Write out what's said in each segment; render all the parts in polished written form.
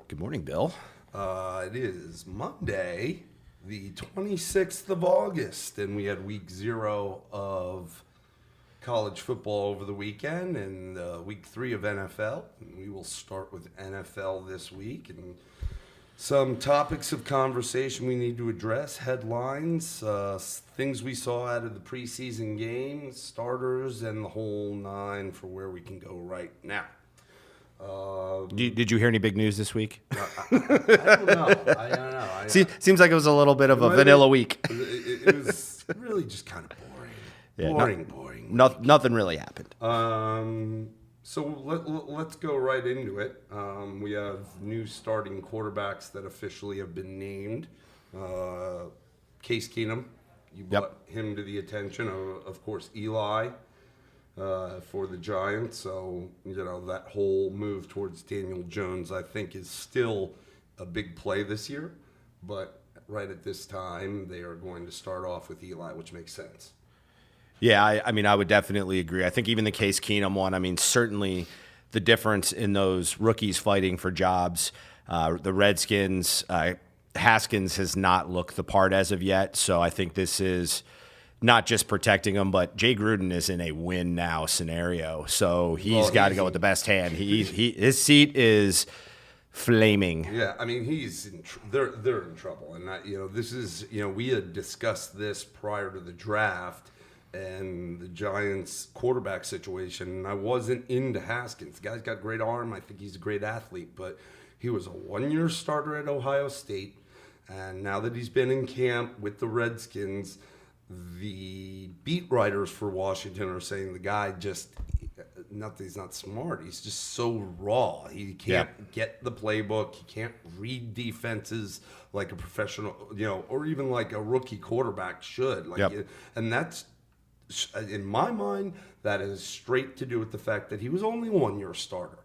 Good morning, Bill. It is Monday, the 26th of August, and we had week 0 of college football over the weekend and week 3 of NFL. And we will start with NFL this week and some topics of conversation we need to address, headlines, things we saw out of the preseason games, starters, and the whole nine for where we can go right now. Did you hear any big news this week? I don't know. I don't know. Seems like it was a little bit of a vanilla week. It was really just kind of boring. Boring. Nothing really happened. So let's go right into it. We have new starting quarterbacks that officially have been named. Case Keenum, you brought him to the attention of course, Eli. For the Giants, so that whole move towards Daniel Jones, I think, is still a big play this year. But right at this time, they are going to start off with Eli, which makes sense. Yeah, I would definitely agree. I think even the Case Keenum one, certainly the difference in those rookies fighting for jobs. The Redskins, Haskins has not looked the part as of yet, so I think this is not just protecting him, but Jay Gruden is in a win now scenario, so he's got to go with the best hand. His seat is flaming. Yeah, they're in trouble, and this is we had discussed this prior to the draft and the Giants quarterback situation. And I wasn't into Haskins. The guy's got great arm. I think he's a great athlete, but he was a 1-year starter at Ohio State, and now that he's been in camp with the Redskins, the beat writers for Washington are saying the guy he's not smart. He's just so raw. He can't get the playbook. He can't read defenses like a professional, or even like a rookie quarterback should. And that's, in my mind, that is straight to do with the fact that he was only 1-year starter.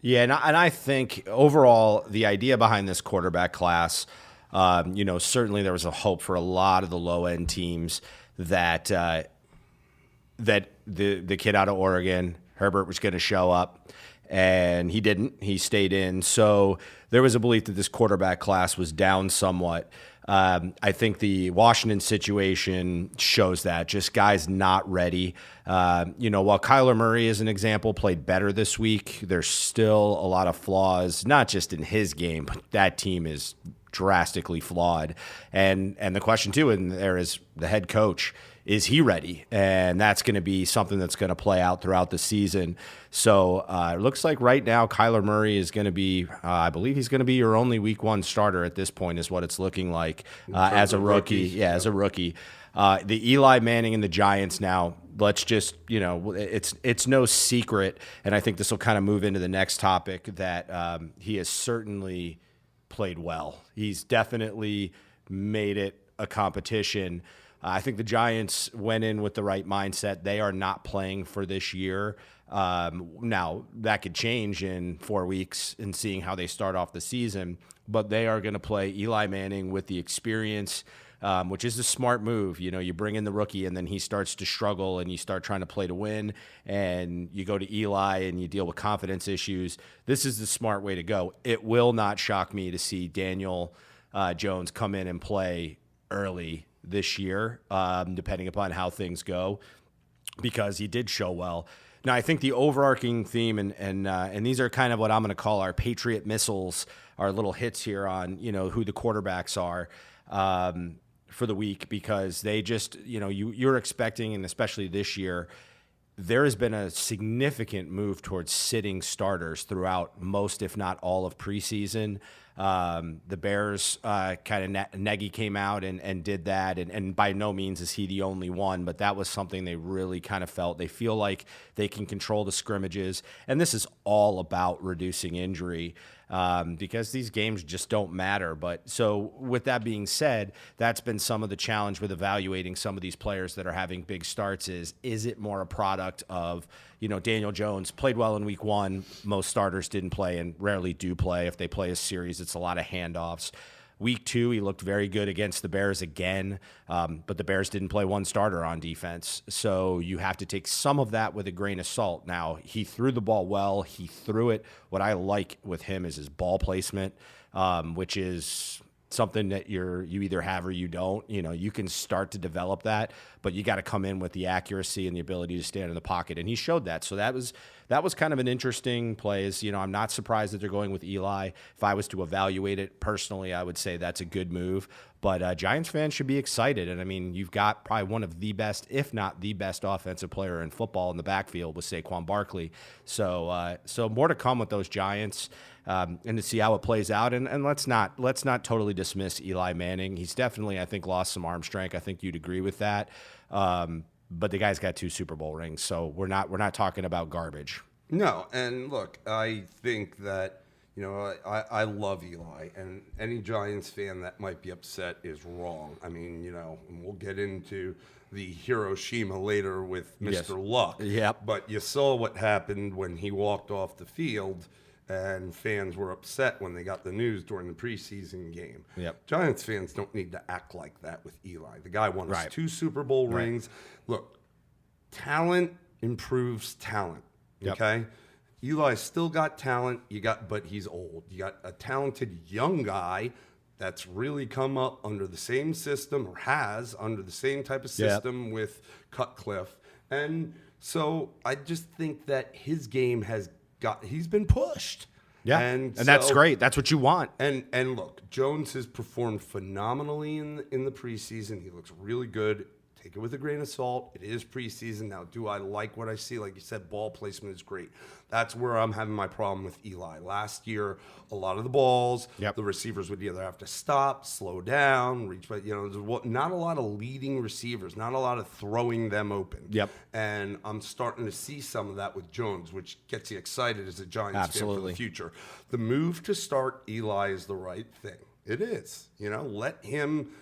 Yeah, and I think overall the idea behind this quarterback class, certainly there was a hope for a lot of the low-end teams that the kid out of Oregon, Herbert, was going to show up, and he didn't. He stayed in. So there was a belief that this quarterback class was down somewhat. I think the Washington situation shows that. Just guys not ready. While Kyler Murray, as an example, played better this week, there's still a lot of flaws, not just in his game, but that team is drastically flawed. And the question too in there is the head coach, is he ready? And that's going to be something that's going to play out throughout the season. So it looks like right now Kyler Murray is going to be, I believe he's going to be your only week 1 starter at this point is what it's looking like as a rookie. Yeah, as a rookie. The Eli Manning and the Giants now, let's just, it's no secret, and I think this will kind of move into the next topic, that he has certainly played well. He's definitely made it a competition. I think the Giants went in with the right mindset. They are not playing for this year. Now, that could change in 4 weeks in seeing how they start off the season, but they are going to play Eli Manning with the experience, which is a smart move. You bring in the rookie and then he starts to struggle and you start trying to play to win, and you go to Eli and you deal with confidence issues. This is the smart way to go. It will not shock me to see Daniel Jones come in and play early this year, depending upon how things go, because he did show well. Now, I think the overarching theme, and these are kind of what I'm going to call our Patriot Missiles, our little hits here on who the quarterbacks are for the week, because they just you're expecting, and especially this year, there has been a significant move towards sitting starters throughout most, if not all, of preseason. The Bears, Nagy came out and did that, and by no means is he the only one, but that was something they really kind of felt. They feel like they can control the scrimmages, and this is all about reducing injury. Because these games just don't matter. But so with that being said, that's been some of the challenge with evaluating some of these players that are having big starts is it more a product of, Daniel Jones played well in week 1. Most starters didn't play and rarely do play. If they play a series, it's a lot of handoffs. Week 2, he looked very good against the Bears again, but the Bears didn't play one starter on defense. So you have to take some of that with a grain of salt. Now, he threw the ball well. He threw it. What I like with him is his ball placement, which is something that you either have or you don't. You can start to develop that, but you got to come in with the accuracy and the ability to stand in the pocket, and he showed that. So that was kind of an interesting play. I'm not surprised that they're going with Eli. If I was to evaluate it personally, I would say that's a good move. But Giants fans should be excited. And I mean, you've got probably one of the best, if not the best, offensive player in football in the backfield with Saquon Barkley. So more to come with those Giants. And to see how it plays out, and let's not totally dismiss Eli Manning. He's definitely, I think, lost some arm strength. I think you'd agree with that. But the guy's got 2 Super Bowl rings, so we're not talking about garbage. No, and look, I think that I love Eli, and any Giants fan that might be upset is wrong. I mean, and we'll get into the Hiroshima later with Mr. Yes. Luck. Yep. But you saw what happened when he walked off the field. And fans were upset when they got the news during the preseason game. Yep. Giants fans don't need to act like that with Eli. The guy won his Right. 2 Super Bowl rings. Look, talent improves talent. Yep. Okay? Eli's still got talent, but he's old. You got a talented young guy that's really come up under the same system, or has under the same type of system with Cutcliffe. And so I just think that his game he's been pushed. Yeah, and that's great. That's what you want. And look, Jones has performed phenomenally in the preseason. He looks really good. Take it with a grain of salt. It is preseason. Now, do I like what I see? Like you said, ball placement is great. That's where I'm having my problem with Eli. Last year, a lot of the balls, the receivers would either have to stop, slow down, reach, but there's not a lot of leading receivers, not a lot of throwing them open. Yep. And I'm starting to see some of that with Jones, which gets you excited as a Giants fan for the future. The move to start Eli is the right thing. It is. Let him,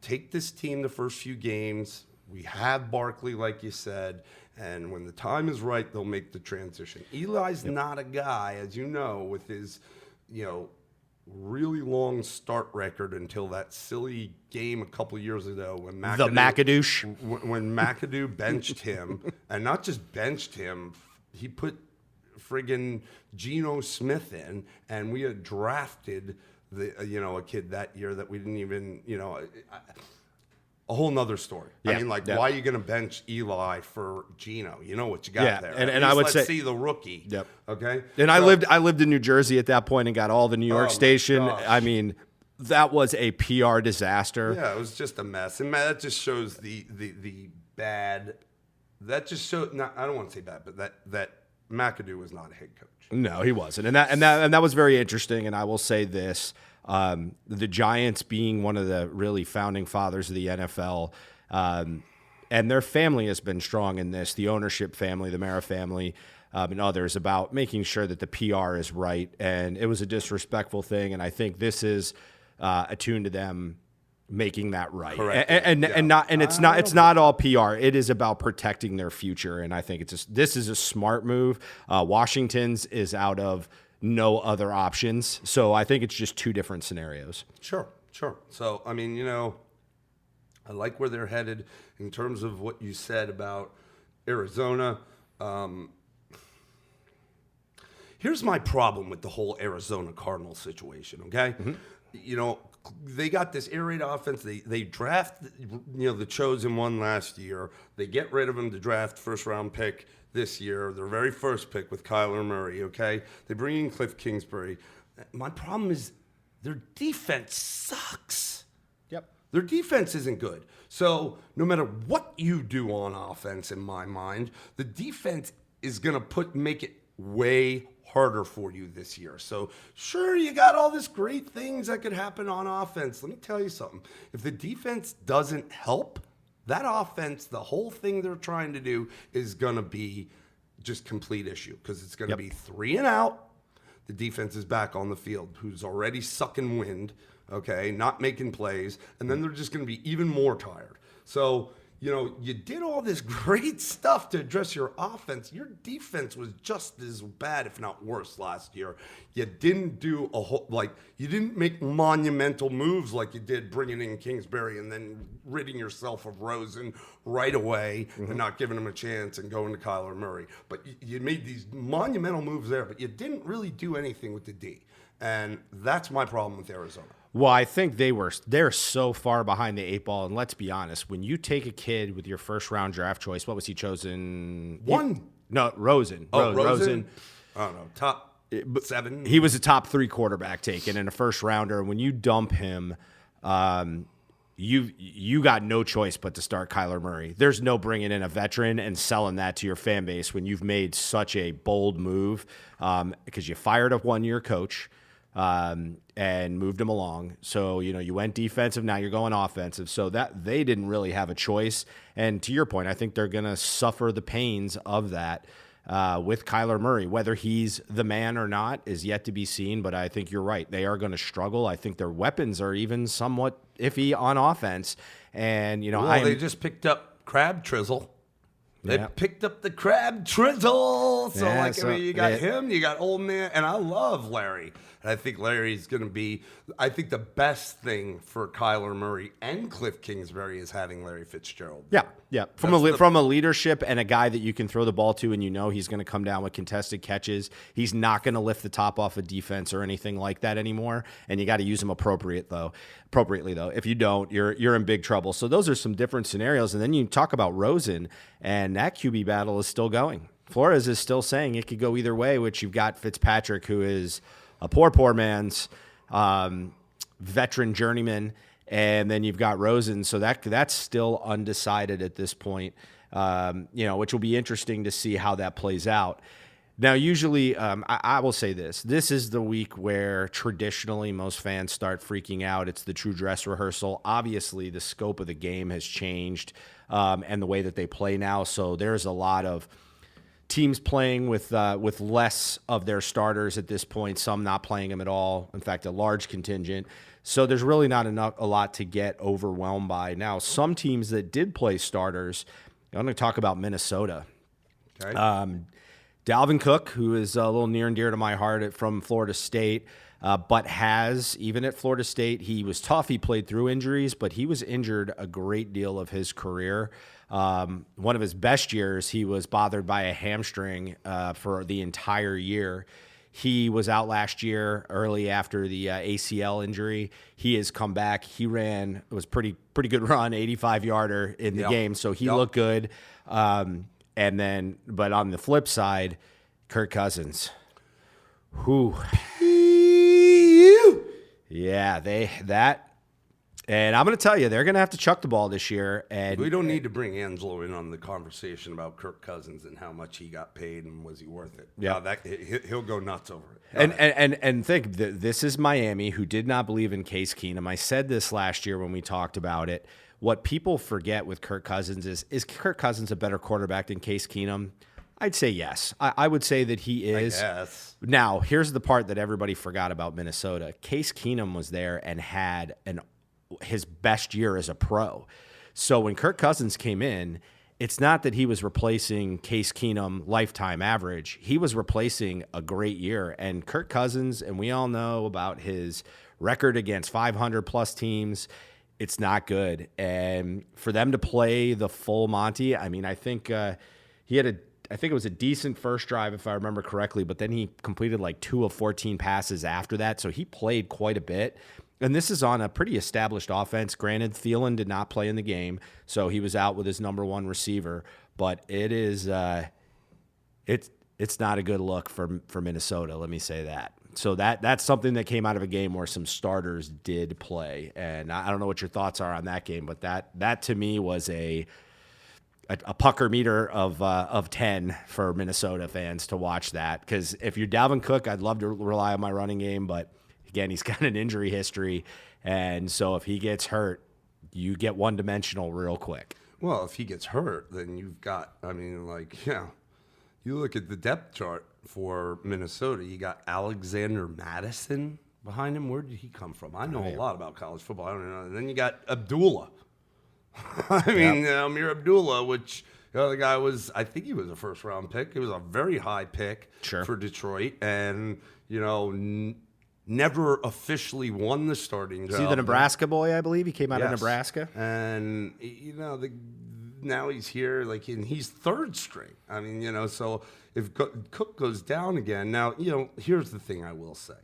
take this team the first few games. We have Barkley, like you said, and when the time is right, they'll make the transition. Eli's not a guy, as you know, with his, really long start record until that silly game a couple years ago when when McAdoo benched him, and not just benched him, he put friggin' Geno Smith in, and we had drafted a kid that year that we didn't even, a whole nother story. Yeah. I mean, why are you going to bench Eli for Geno? You know what you got there. And I would say, see the rookie. Yep. Okay. And I lived in New Jersey at that point and got all the New York station. I mean, that was a PR disaster. Yeah, it was just a mess, and that just shows the bad. That just shows. I don't want to say bad, but that McAdoo was not a head coach. No, he wasn't, and that was very interesting. And I will say this: the Giants, being one of the really founding fathers of the NFL, and their family has been strong in this. The ownership family, the Mara family, and others, about making sure that the PR is right. And it was a disrespectful thing, and I think this is attuned to them making that right. Correct. It's not all PR. It is about protecting their future, and I think this is a smart move. Washington's is out of no other options, so I think it's just 2 different scenarios. Sure. So I mean, I like where they're headed in terms of what you said about Arizona. Here's my problem with the whole Arizona Cardinals situation. Okay. Mm-hmm. They got this air raid offense. They draft, the chosen one last year. They get rid of him to draft first-round pick this year, their very first pick with Kyler Murray, okay? They bring in Cliff Kingsbury. My problem is their defense sucks. Yep. Their defense isn't good. So no matter what you do on offense, in my mind, the defense is going to make it way harder for you this year. So sure, you got all this great things that could happen on offense. Let me tell you something. If the defense doesn't help, that offense, the whole thing they're trying to do is going to be just complete issue, because it's going to be 3 and out. The defense is back on the field, who's already sucking wind, okay, not making plays, and then they're just going to be even more tired. So you did all this great stuff to address your offense. Your defense was just as bad, if not worse, last year. You didn't do you didn't make monumental moves like you did bringing in Kingsbury and then ridding yourself of Rosen right away and not giving him a chance and going to Kyler Murray. But you made these monumental moves there, but you didn't really do anything with the D. And that's my problem with Arizona. Well, I think they're so far behind the 8 ball, and let's be honest, when you take a kid with your first round draft choice, what was he chosen? Rosen. Rosen. I don't know, top 7. He was a top 3 quarterback taken in a first rounder. When you dump him, you got no choice but to start Kyler Murray. There's no bringing in a veteran and selling that to your fan base when you've made such a bold move, because you fired a 1-year coach. And moved him along. So, you went defensive, now you're going offensive. So that they didn't really have a choice. And to your point, I think they're going to suffer the pains of that with Kyler Murray. Whether he's the man or not is yet to be seen, but I think you're right. They are going to struggle. I think their weapons are even somewhat iffy on offense. And, they just picked up Crab Trizzle. They picked up the Crab Trizzle. So, you got him, you got old man, and I love Larry. And I think Larry's going to be, I think the best thing for Kyler Murray and Cliff Kingsbury is having Larry Fitzgerald. Yeah. From a leadership and a guy that you can throw the ball to and he's going to come down with contested catches. He's not going to lift the top off of defense or anything like that anymore. And you got to use him appropriately though. If you don't, you're in big trouble. So those are some different scenarios. And then you talk about Rosen, and that QB battle is still going. Flores is still saying it could go either way, which you've got Fitzpatrick, who is a poor man's veteran journeyman, and then you've got Rosen. So that's still undecided at this point, which will be interesting to see how that plays out. Now, usually, I will say this. This is the week where traditionally most fans start freaking out. It's the true dress rehearsal. Obviously, the scope of the game has changed and the way that they play now. So there's a lot of teams playing with less of their starters at this point, some not playing them at all. In fact, a large contingent. So there's really not a lot to get overwhelmed by. Now, some teams that did play starters, I'm going to talk about Minnesota. Okay. Dalvin Cook, who is a little near and dear to my heart from Florida State, but even at Florida State, he was tough. He played through injuries, but he was injured a great deal of his career. One of his best years, he was bothered by a hamstring for the entire year. He was out last year early after the ACL injury. He has come back. It was pretty good run, 85-yarder in the game, so he looked good. But on the flip side, Kirk Cousins, and I'm going to tell you, they're going to have to chuck the ball this year. And we don't need to bring Angelo in on the conversation about Kirk Cousins and how much he got paid and was he worth it. Yeah, he'll go nuts over it. And think this is Miami, who did not believe in Case Keenum. I said this last year when we talked about it. What people forget with Kirk Cousins is Kirk Cousins a better quarterback than Case Keenum? I'd say yes. I would say that he is. I guess. Now, here's the part that everybody forgot about Minnesota. Case Keenum was there and had his best year as a pro. So when Kirk Cousins came in, it's not that he was replacing Case Keenum lifetime average. He was replacing a great year. And Kirk Cousins, and we all know about his record against 500-plus teams, it's not good. And for them to play the full Monty, I mean, I think he had I think it was a decent first drive, if I remember correctly, but then he completed like 2 of 14 passes after that. So he played quite a bit. And this is on a pretty established offense. Granted, Thielen did not play in the game, so he was out with his number one receiver. But it is it's not a good look for Minnesota, let me say that. So that's something that came out of a game where some starters did play. And I don't know what your thoughts are on that game, but that to me was a pucker meter of 10 for Minnesota fans to watch that. Because if you're Dalvin Cook, I'd love to rely on my running game, but again, he's got an injury history, and so if he gets hurt, you get one-dimensional real quick. Well, if he gets hurt, then you've got, you look at the depth chart for Minnesota, you got Alexander Madison behind him. Where did he come from? I know a lot about college football. I don't know. And then you got Abdullah. I mean, Amir Abdullah, which the guy was, I think he was a first-round pick. He was a very high pick for Detroit, and never officially won the starting job. Is he the Nebraska boy? I believe he came out of Nebraska, and now he's here, and he's third string. I mean, so if Cook goes down again, now here's the thing I will say.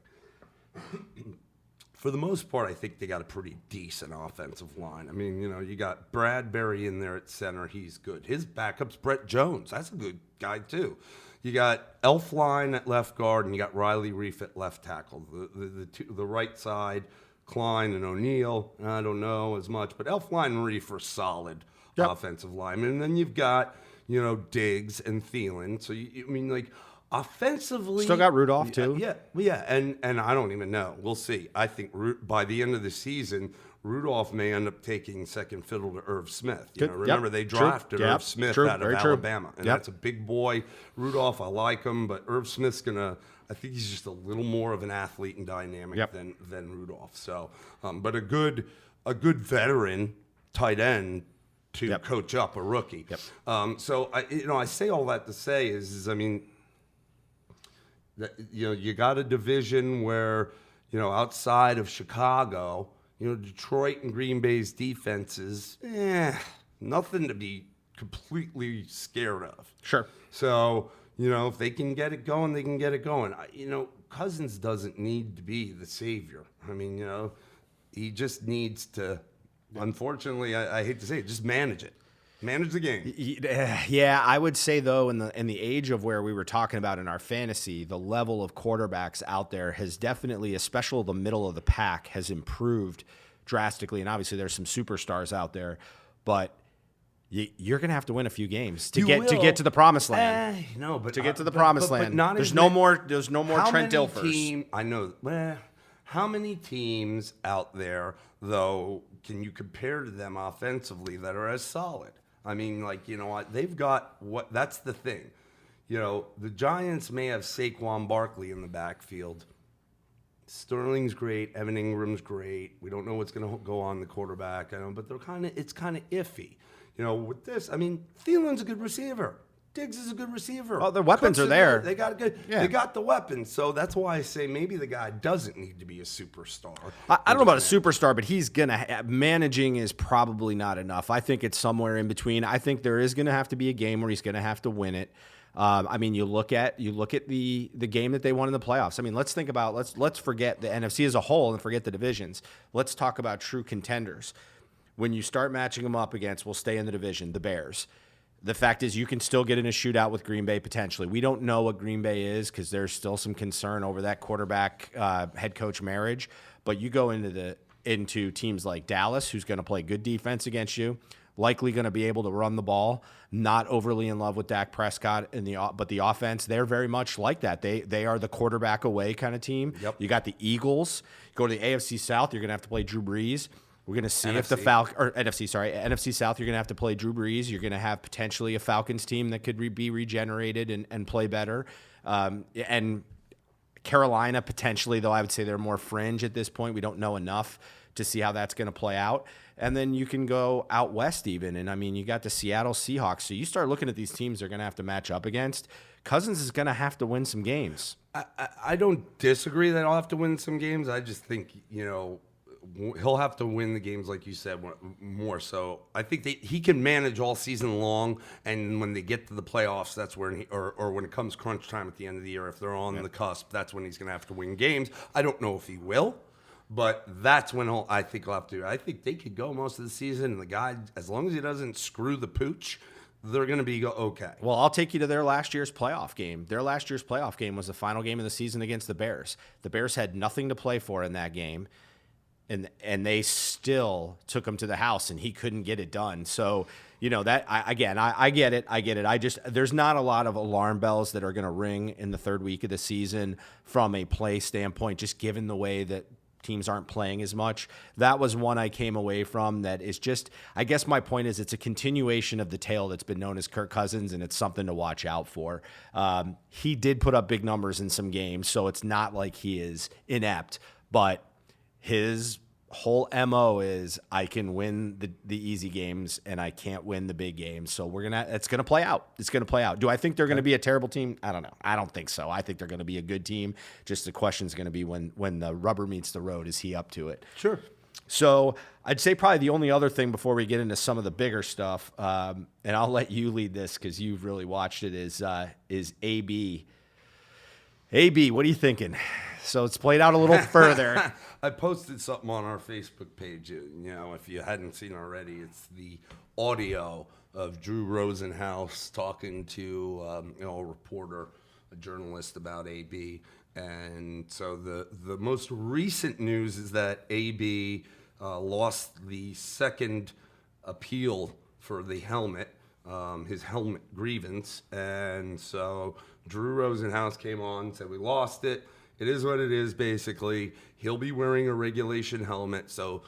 For the most part, I think they got a pretty decent offensive line. I mean, you got Bradbury in there at center. He's good. His backup's Brett Jones. That's a good guy, too. You got Elflein at left guard, and you got Riley Reif at left tackle. The right side, Klein and O'Neal, I don't know as much, but Elflein and Reif are solid offensive linemen. And then you've got, Diggs and Thielen. So, offensively, still got Rudolph too. Yeah, and I don't even know. We'll see. I think by the end of the season, Rudolph may end up taking second fiddle to Irv Smith. Remember they drafted Irv Smith out of Alabama, and that's a big boy. Rudolph, I like him, but Irv Smith's I think he's just a little more of an athlete and dynamic than Rudolph. So, but a good veteran tight end to coach up a rookie. So I say all that to say is you got a division where, outside of Chicago, Detroit and Green Bay's defenses, nothing to be completely scared of. Sure. So, if they can get it going, they can get it going. Cousins doesn't need to be the savior. I mean, he just needs to, unfortunately, I hate to say it, just manage it. Manage the game. Yeah, I would say, though, in the age of where we were talking about in our fantasy, the level of quarterbacks out there has definitely, especially the middle of the pack, has improved drastically. And obviously there's some superstars out there, but you're going to have to win a few games to get to the promised land. But to get to the promised land, there's no more Trent Dilfers. I know. How many teams out there, though, can you compare to them offensively that are as solid? I mean, they've got what? That's the thing. The Giants may have Saquon Barkley in the backfield. Sterling's great. Evan Ingram's great. We don't know what's going to go on the quarterback. But it's kind of iffy. With this, Thielen's a good receiver. Diggs is a good receiver. Oh, their weapons are there. They got They got the weapons. So that's why I say maybe the guy doesn't need to be a superstar. I don't know about a superstar, but he's gonna managing is probably not enough. I think it's somewhere in between. I think there is gonna have to be a game where he's gonna have to win it. You look at the game that they won in the playoffs. Let's think about let's forget the NFC as a whole and forget the divisions. Let's talk about true contenders. When you start matching them up against, we'll stay in the division, the Bears. The fact is you can still get in a shootout with Green Bay potentially. We don't know what Green Bay is because there's still some concern over that quarterback head coach marriage. But you go into teams like Dallas, who's going to play good defense against you, likely going to be able to run the ball, not overly in love with Dak Prescott, but the offense, they're very much like that. They are the quarterback away kind of team. Yep. You got the Eagles. Go to the AFC South, you're going to have to play Drew Brees. We're going to see if the NFC South, you're going to have to play Drew Brees. You're going to have potentially a Falcons team that could be regenerated and play better. And Carolina potentially, though I would say they're more fringe at this point. We don't know enough to see how that's going to play out. And then you can go out west even. And, you got the Seattle Seahawks. So you start looking at these teams they're going to have to match up against. Cousins is going to have to win some games. I don't disagree that I'll have to win some games. I just think, he'll have to win the games, like you said, more so. I think he can manage all season long, and when they get to the playoffs, that's where or when it comes crunch time at the end of the year, if they're on the cusp, that's when he's going to have to win games. I don't know if he will, but that's when I think he'll have to. I think they could go most of the season, and the guy, as long as he doesn't screw the pooch, they're going to be okay. Well, I'll take you to their last year's playoff game. Their last year's playoff game was the final game of the season against the Bears. The Bears had nothing to play for in that game. And they still took him to the house, and he couldn't get it done. So, that I get it. There's not a lot of alarm bells that are going to ring in the third week of the season from a play standpoint, just given the way that teams aren't playing as much. That was one I came away from that is just, I guess my point is it's a continuation of the tale that's been known as Kirk Cousins, and it's something to watch out for. He did put up big numbers in some games, so it's not like he is inept, but his whole MO is I can win the easy games and I can't win the big games. So it's going to play out. It's going to play out. Do I think they're going to be a terrible team? I don't know. I don't think so. I think they're going to be a good team. Just the question is going to be when the rubber meets the road, is he up to it? Sure. So I'd say probably the only other thing before we get into some of the bigger stuff, and I'll let you lead this because you've really watched it, is AB. AB, what are you thinking? So it's played out a little further. I posted something on our Facebook page. If you hadn't seen already, it's the audio of Drew Rosenhaus talking to a reporter, a journalist about AB. And so the most recent news is that AB lost the second appeal for the helmet, his helmet grievance. And so Drew Rosenhaus came on and said, we lost it. It is what it is, basically. He'll be wearing a regulation helmet. So,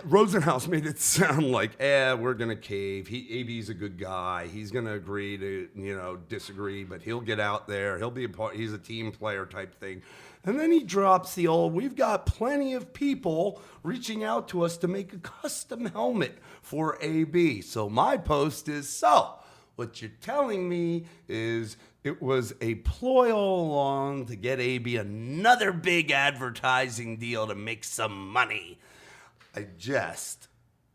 Rosenhaus made it sound like, we're going to cave. AB's a good guy. He's going to agree to, disagree, but he'll get out there. He'll be he's a team player type thing. And then he drops the we've got plenty of people reaching out to us to make a custom helmet for AB. So my post is, what you're telling me is it was a ploy all along to get AB another big advertising deal to make some money. I jest,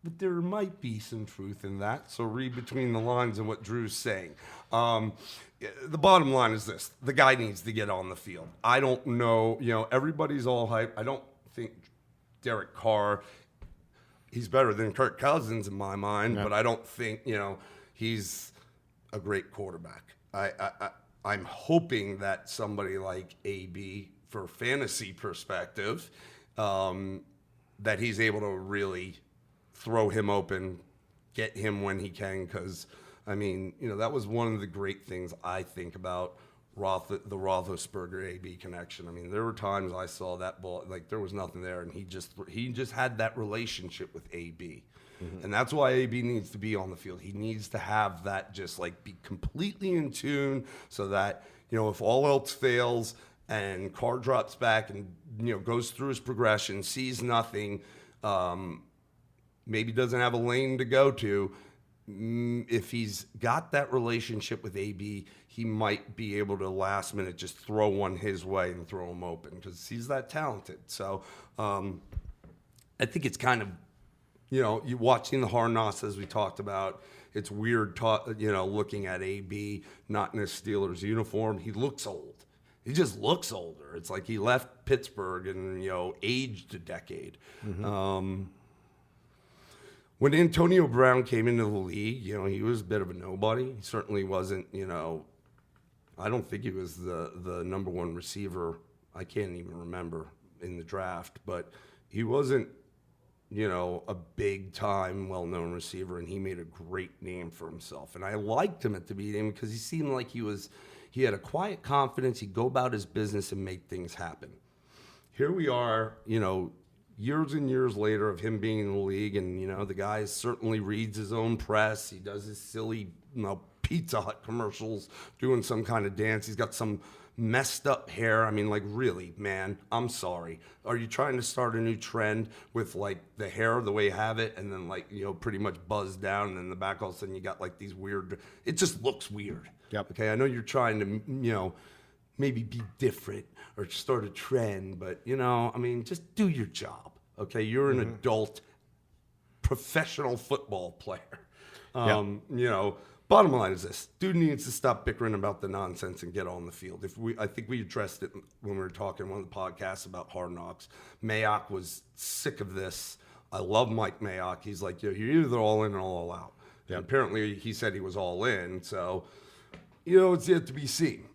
but there might be some truth in that. So read between the lines of what Drew's saying. The bottom line is this. The guy needs to get on the field. I don't know, everybody's all hype. I don't think Derek Carr, he's better than Kirk Cousins in my mind, but I don't think, he's a great quarterback. I'm hoping that somebody like AB, for fantasy perspective, that he's able to really throw him open, get him when he can, because, that was one of the great things I think about the Roethlisberger-AB connection. There were times I saw that ball, like there was nothing there, and he just had that relationship with AB. Mm-hmm. And that's why AB needs to be on the field. He needs to have that just like be completely in tune so that, if all else fails and Carr drops back and, goes through his progression, sees nothing, maybe doesn't have a lane to go to, if he's got that relationship with AB, he might be able to last minute just throw one his way and throw him open because he's that talented. So I think it's kind of, you watching the Hard Knocks as we talked about, it's weird, looking at AB not in his Steelers uniform. He looks old. He just looks older. It's like he left Pittsburgh and, aged a decade. Mm-hmm. When Antonio Brown came into the league, he was a bit of a nobody. He certainly wasn't, I don't think he was the number one receiver. I can't even remember in the draft, but he wasn't, a big-time, well-known receiver, and he made a great name for himself. And I liked him at the beginning because he seemed like he had a quiet confidence. He'd go about his business and make things happen. Here we are, years and years later of him being in the league, and, the guy certainly reads his own press. He does his silly, Pizza Hut commercials, doing some kind of dance. He's got some messed up hair. Really, man, I'm sorry. Are you trying to start a new trend with the hair the way you have it and then pretty much buzzed down and then the back all of a sudden you got these weird, it just looks weird. Yep. Okay. I know you're trying to, maybe be different or start a trend, but just do your job. Okay. You're an adult professional football player. Bottom line is this: dude needs to stop bickering about the nonsense and get on the field. I think we addressed it when we were talking on one of the podcasts about Hard Knocks. Mayock was sick of this. I love Mike Mayock. He's like, you're either all in or all out. Yep. And apparently, he said he was all in. So, it's yet to be seen.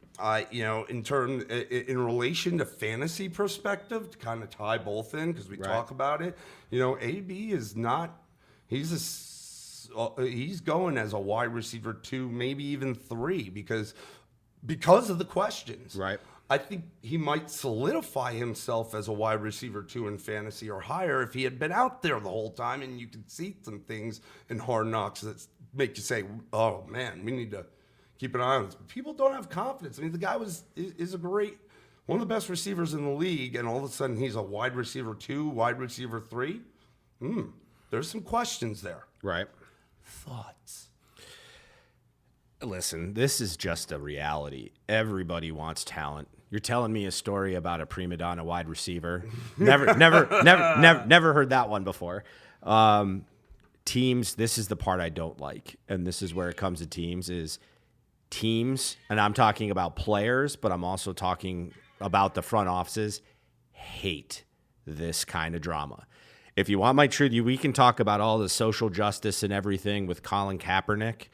In relation to fantasy perspective, to kind of tie both in because we talk about it. AB is not. He's going as a wide receiver 2, maybe even 3, because of the questions. Right. I think he might solidify himself as a wide receiver 2 in fantasy or higher if he had been out there the whole time, and you could see some things in Hard Knocks that make you say, "Oh man, we need to keep an eye on this." People don't have confidence. The guy is one one of the best receivers in the league, and all of a sudden he's a wide receiver 2, wide receiver 3. There's some questions there. Right. Thoughts? Listen, this is just a reality. Everybody wants talent. You're telling me a story about a prima donna wide receiver. Never heard that one before. Teams, this is the part I don't like, and this is where it comes to teams, and I'm talking about players, but I'm also talking about the front offices, hate this kind of drama. If you want my truth, we can talk about all the social justice and everything with Colin Kaepernick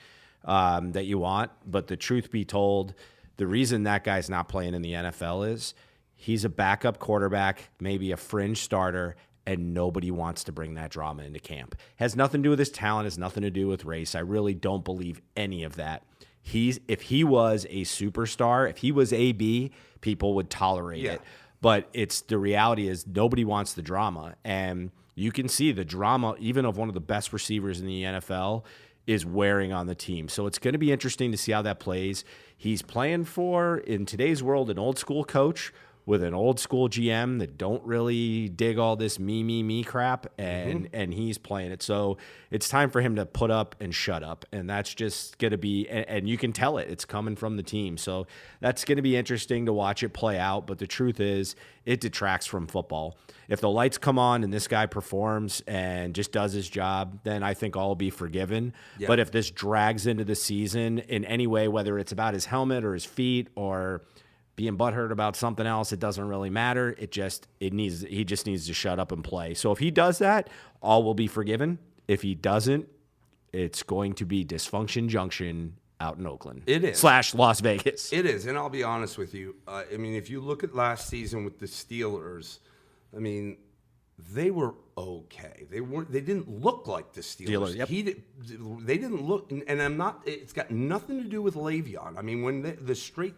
that you want, but the truth be told, the reason that guy's not playing in the NFL is he's a backup quarterback, maybe a fringe starter, and nobody wants to bring that drama into camp. Has nothing to do with his talent, has nothing to do with race. I really don't believe any of that. If he was a superstar, if he was AB, people would tolerate it. But the reality is nobody wants the drama. And you can see the drama, even of one of the best receivers in the NFL, is wearing on the team. So it's going to be interesting to see how that plays. He's playing for, in today's world, an old school coach with an old school GM that don't really dig all this me crap, and he's playing it. So it's time for him to put up and shut up, and that's just going to be, and you can tell it's coming from the team. So that's going to be interesting to watch it play out, but the truth is it detracts from football. If the lights come on and this guy performs and just does his job, then I think all will be forgiven. Yeah. But if this drags into the season in any way, whether it's about his helmet or his feet or being butthurt about something else, it doesn't really matter. He just needs to shut up and play. So if he does that, all will be forgiven. If he doesn't, it's going to be dysfunction junction out in Oakland. It is. / Las Vegas. It is, and I'll be honest with you. I mean, if you look at last season with the Steelers, I mean, they were okay. They didn't look like the Steelers. Yep. They didn't look, and I'm not. It's got nothing to do with Le'Veon. I mean, when the straight,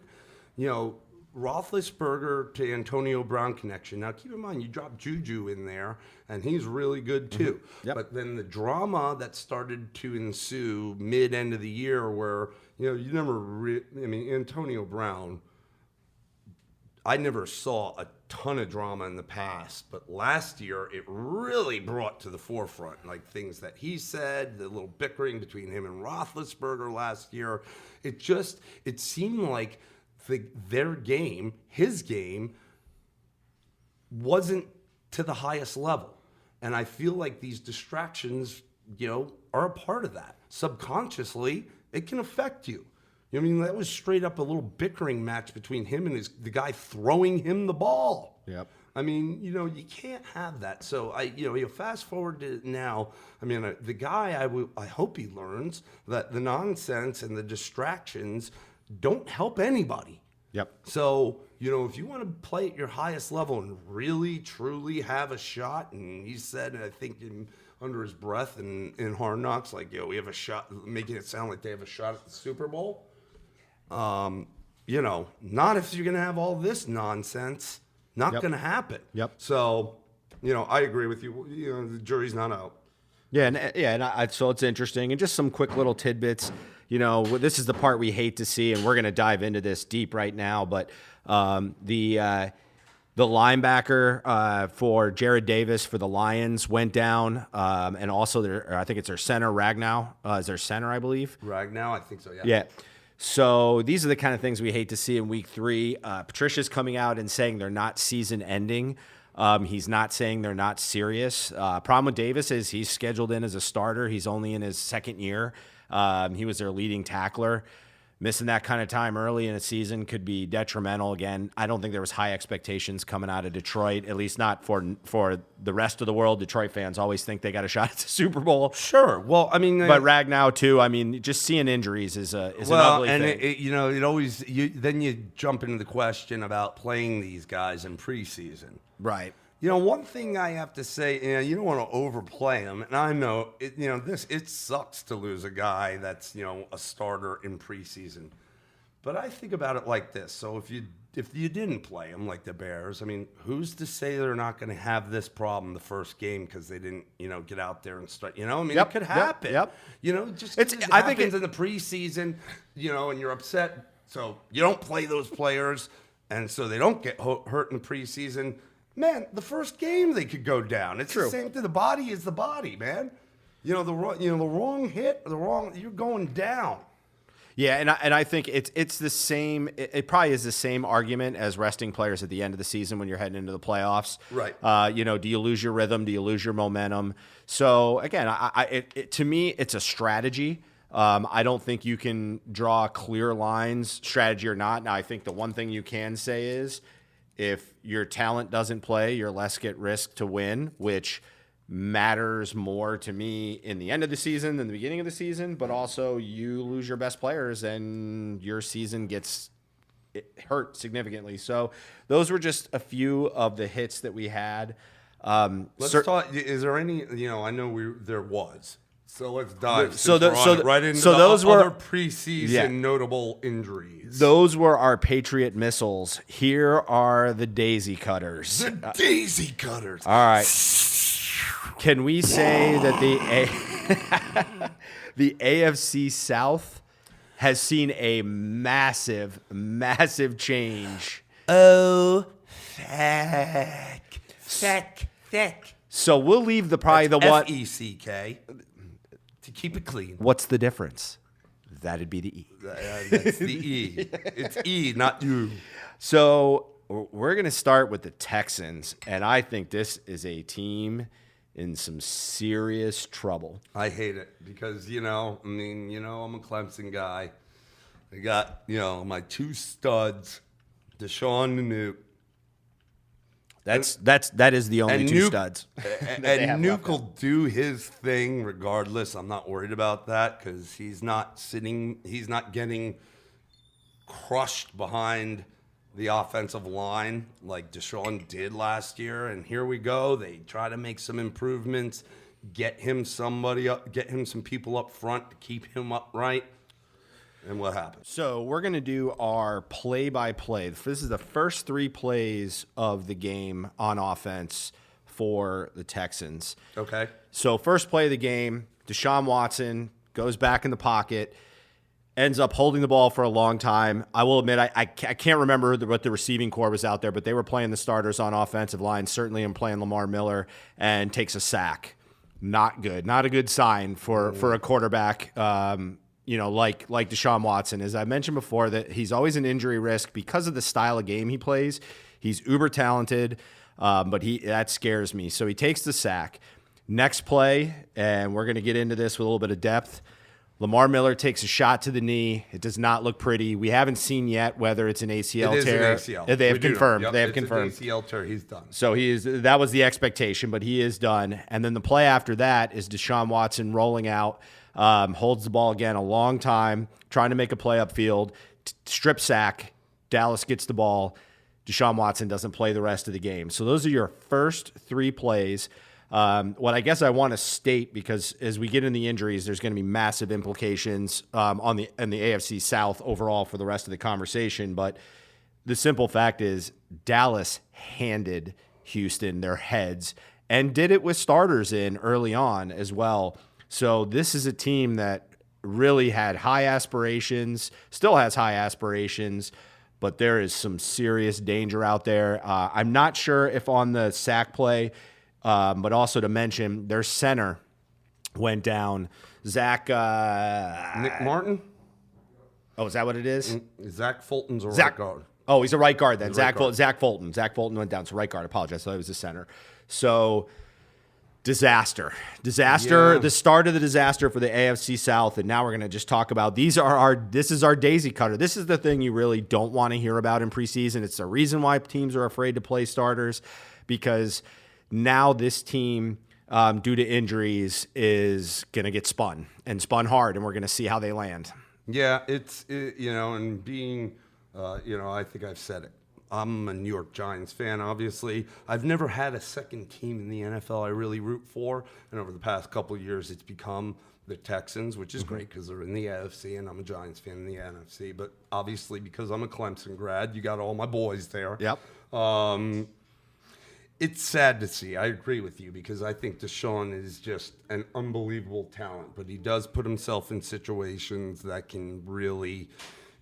Roethlisberger to Antonio Brown connection. Now, keep in mind, you drop Juju in there, and he's really good too. Yep. But then the drama that started to ensue mid-end of the year where, you never Antonio Brown, I never saw a ton of drama in the past, but last year it really brought to the forefront, like things that he said, the little bickering between him and Roethlisberger last year. It seemed like his game, wasn't to the highest level. And I feel like these distractions, are a part of that. Subconsciously, it can affect you. That was straight up a little bickering match between him and the guy throwing him the ball. Yep. You can't have that. So you fast forward to now. The guy, I hope he learns that the nonsense and the distractions don't help anybody. Yep. So, if you want to play at your highest level and really, truly have a shot, and he said, I think under his breath in Hard Knocks, like, we have a shot, making it sound like they have a shot at the Super Bowl. Not if you're going to have all this nonsense. Not going to happen. Yep. So, I agree with you. The jury's not out. Yeah, so it's interesting. And just some quick little tidbits. This is the part we hate to see, and we're going to dive into this deep right now. But the linebacker for Jared Davis for the Lions went down, and also I think it's their center, Ragnow. Is their center, I believe? Ragnow, I think so, yeah. Yeah. So these are the kind of things we hate to see in week 3. Patricia's coming out and saying they're not season ending. He's not saying they're not serious. Problem with Davis is he's scheduled in as a starter. He's only in his second year. He was their leading tackler. Missing that kind of time early in a season could be detrimental. Again, I don't think there was high expectations coming out of Detroit, at least not for the rest of the world. Detroit fans always think they got a shot at the Super Bowl. Sure. Well, but Ragnow too. Just seeing injuries is an ugly thing. It always then you jump into the question about playing these guys in preseason. Right. One thing I have to say, you don't want to overplay them, and I know it sucks to lose a guy that's a starter in preseason, but I think about it like this: so if you didn't play him like the Bears, who's to say they're not going to have this problem the first game because they didn't get out there and start? It could happen. Yep. I think it's in the preseason, and you're upset, so you don't play those players. and so they don't get hurt in the preseason, man, the first game they could go down. It's True. the same thing. The body is the body, man. The wrong hit, you're going down. Yeah, and I think it's the same. It probably is the same argument as resting players at the end of the season when you're heading into the playoffs. Right. Do you lose your rhythm? Do you lose your momentum? So again, to me, it's a strategy. I don't think you can draw clear lines, strategy or not. Now, I think the one thing you can say is if your talent doesn't play, you're less at risk to win, which matters more to me in the end of the season than the beginning of the season, but also you lose your best players and your season gets hurt significantly. So those were just a few of the hits that we had. Let's talk. Is there any? I know there was. So let's dive. Right into those were other preseason notable injuries. Those were our Patriot Missiles. Here are the Daisy Cutters. The Daisy Cutters. All right. Can we say that the AFC South has seen a massive, massive change? Oh, thick. So we'll leave the what? FECK to keep it clean. What's the difference? That'd be the E. That's the E. It's E, not U. So we're going to start with the Texans, and I think this is a team in some serious trouble. I hate it because, I'm a Clemson guy. I got, my two studs, Deshaun and Nuke. That is the only two studs. And Nuke will do his thing regardless. I'm not worried about that because he's not getting crushed behind the offensive line like Deshaun did last year. And here we go. They try to make some improvements, get him some people up front to keep him upright. And what happens? So we're going to do our play-by-play. This is the first 3 plays of the game on offense for the Texans. Okay. So first play of the game, Deshaun Watson goes back in the pocket, ends up holding the ball for a long time. I will admit I can't remember what the receiving corps was out there, but they were playing the starters on offensive line, certainly in playing Lamar Miller, and takes a sack. Not good. Not a good sign for a quarterback, like Deshaun Watson. As I mentioned before, that he's always an injury risk because of the style of game he plays. He's uber talented, but that scares me. So he takes the sack. Next play, and we're going to get into this with a little bit of depth, Lamar Miller takes a shot to the knee. It does not look pretty. We haven't seen yet whether it's an ACL tear. It is an ACL. They have confirmed. Yep, they have it's confirmed. An ACL tear. He's done. So that was the expectation, but he is done. And then the play after that is Deshaun Watson rolling out, holds the ball again a long time, trying to make a play upfield, strip sack. Dallas gets the ball. Deshaun Watson doesn't play the rest of the game. So those are your first 3 plays. What I guess I want to state, because as we get in the injuries, there's going to be massive implications in the AFC South overall for the rest of the conversation. But the simple fact is Dallas handed Houston their heads and did it with starters in early on as well. So this is a team that really had high aspirations, still has high aspirations, but there is some serious danger out there. I'm not sure if on the sack play, but also to mention, their center went down. Zach. Nick Martin? Oh, is that what it is? Zach Fulton's a right guard. Oh, he's a right guard then. Zach guard. Fulton. Zach Fulton went down. So right guard. I apologize. I thought he was the center. So disaster. Yeah. The start of the disaster for the AFC South. And now we're going to just talk about this is our daisy cutter. This is the thing you really don't want to hear about in preseason. It's the reason why teams are afraid to play starters, because now this team, due to injuries, is going to get spun hard, and we're going to see how they land. Yeah, and being, I think I've said it. I'm a New York Giants fan, obviously. I've never had a second team in the NFL I really root for, and over the past couple of years, it's become the Texans, which is great because they're in the AFC, and I'm a Giants fan in the NFC. But obviously, because I'm a Clemson grad, you got all my boys there. Yep. It's sad to see. I agree with you because I think Deshaun is just an unbelievable talent, but he does put himself in situations that can really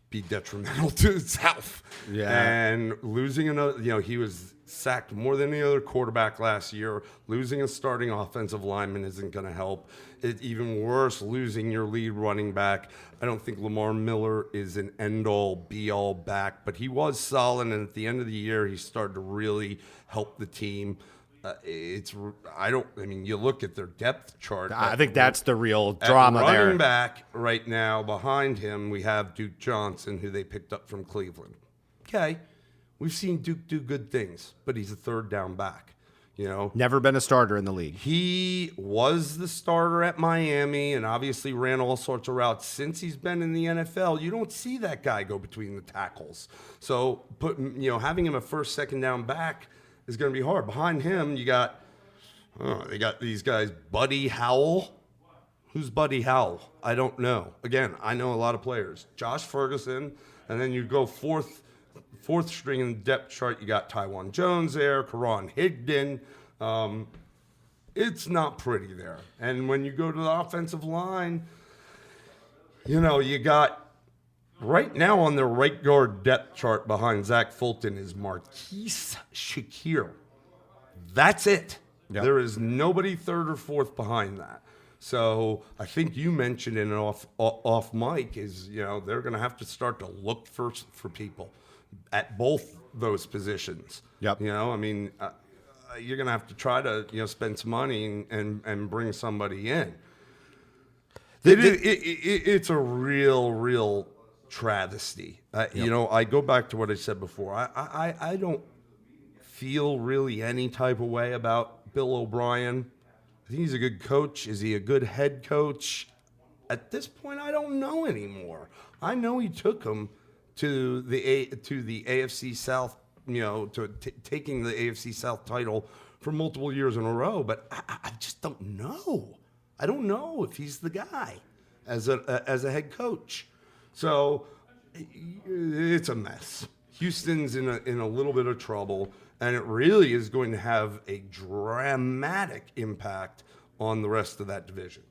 be detrimental to his health. Yeah. And losing another, he was sacked more than any other quarterback last year. Losing a starting offensive lineman isn't going to help. It's even worse, losing your lead running back. I don't think Lamar Miller is an end-all, be-all back, but he was solid, and at the end of the year, he started to really help the team. You look at their depth chart. I think that's the real drama there. Running back right now, behind him, we have Duke Johnson, who they picked up from Cleveland. Okay, we've seen Duke do good things, but he's a third down back. Never been a starter in the league. He was the starter at Miami and obviously ran all sorts of routes. Since he's been in the NFL, you don't see that guy go between the tackles. So, having him a first, second down back is going to be hard. Behind him, they got these guys. Buddy Howell. Who's Buddy Howell? I don't know. Again, I know a lot of players. Josh Ferguson, and then you go fourth string in the depth chart. You got Tywan Jones there, Karan Higdon. It's not pretty there. And when you go to the offensive line, you got right now on the right guard depth chart behind Zach Fulton is Marquise Shakir. That's it. Yep. There is nobody third or fourth behind that. So I think you mentioned in an off mic is, they're going to have to start to look for people at both those positions. Yep. You're going to have to try to, spend some money and bring somebody in. It's a real travesty. Yep. I go back to what I said before. I don't feel really any type of way about Bill O'Brien. I think he's a good coach. Is he a good head coach? At this point, I don't know anymore. I know he took him to the AFC South, taking the AFC South title for multiple years in a row, but I just don't know. I don't know if he's the guy as a head coach. So it's a mess. Houston's in a little bit of trouble, and it really is going to have a dramatic impact on the rest of that division.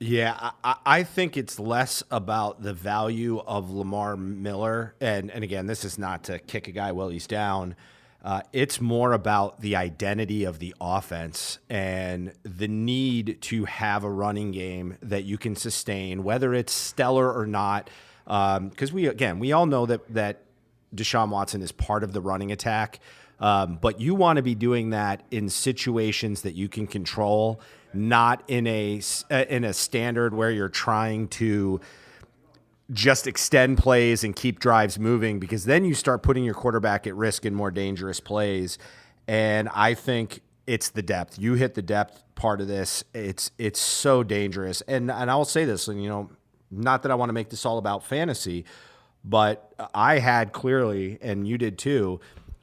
Yeah, I think it's less about the value of Lamar Miller. And again, this is not to kick a guy while he's down. It's more about the identity of the offense and the need to have a running game that you can sustain, whether it's stellar or not. Because we all know that Deshaun Watson is part of the running attack. But you want to be doing that in situations that you can control, not in a standard where you're trying to just extend plays and keep drives moving, because then you start putting your quarterback at risk in more dangerous plays. And I think it's the depth. You hit the depth part of this. It's so dangerous. And I will say this, and not that I want to make this all about fantasy, but I had clearly, and you did too,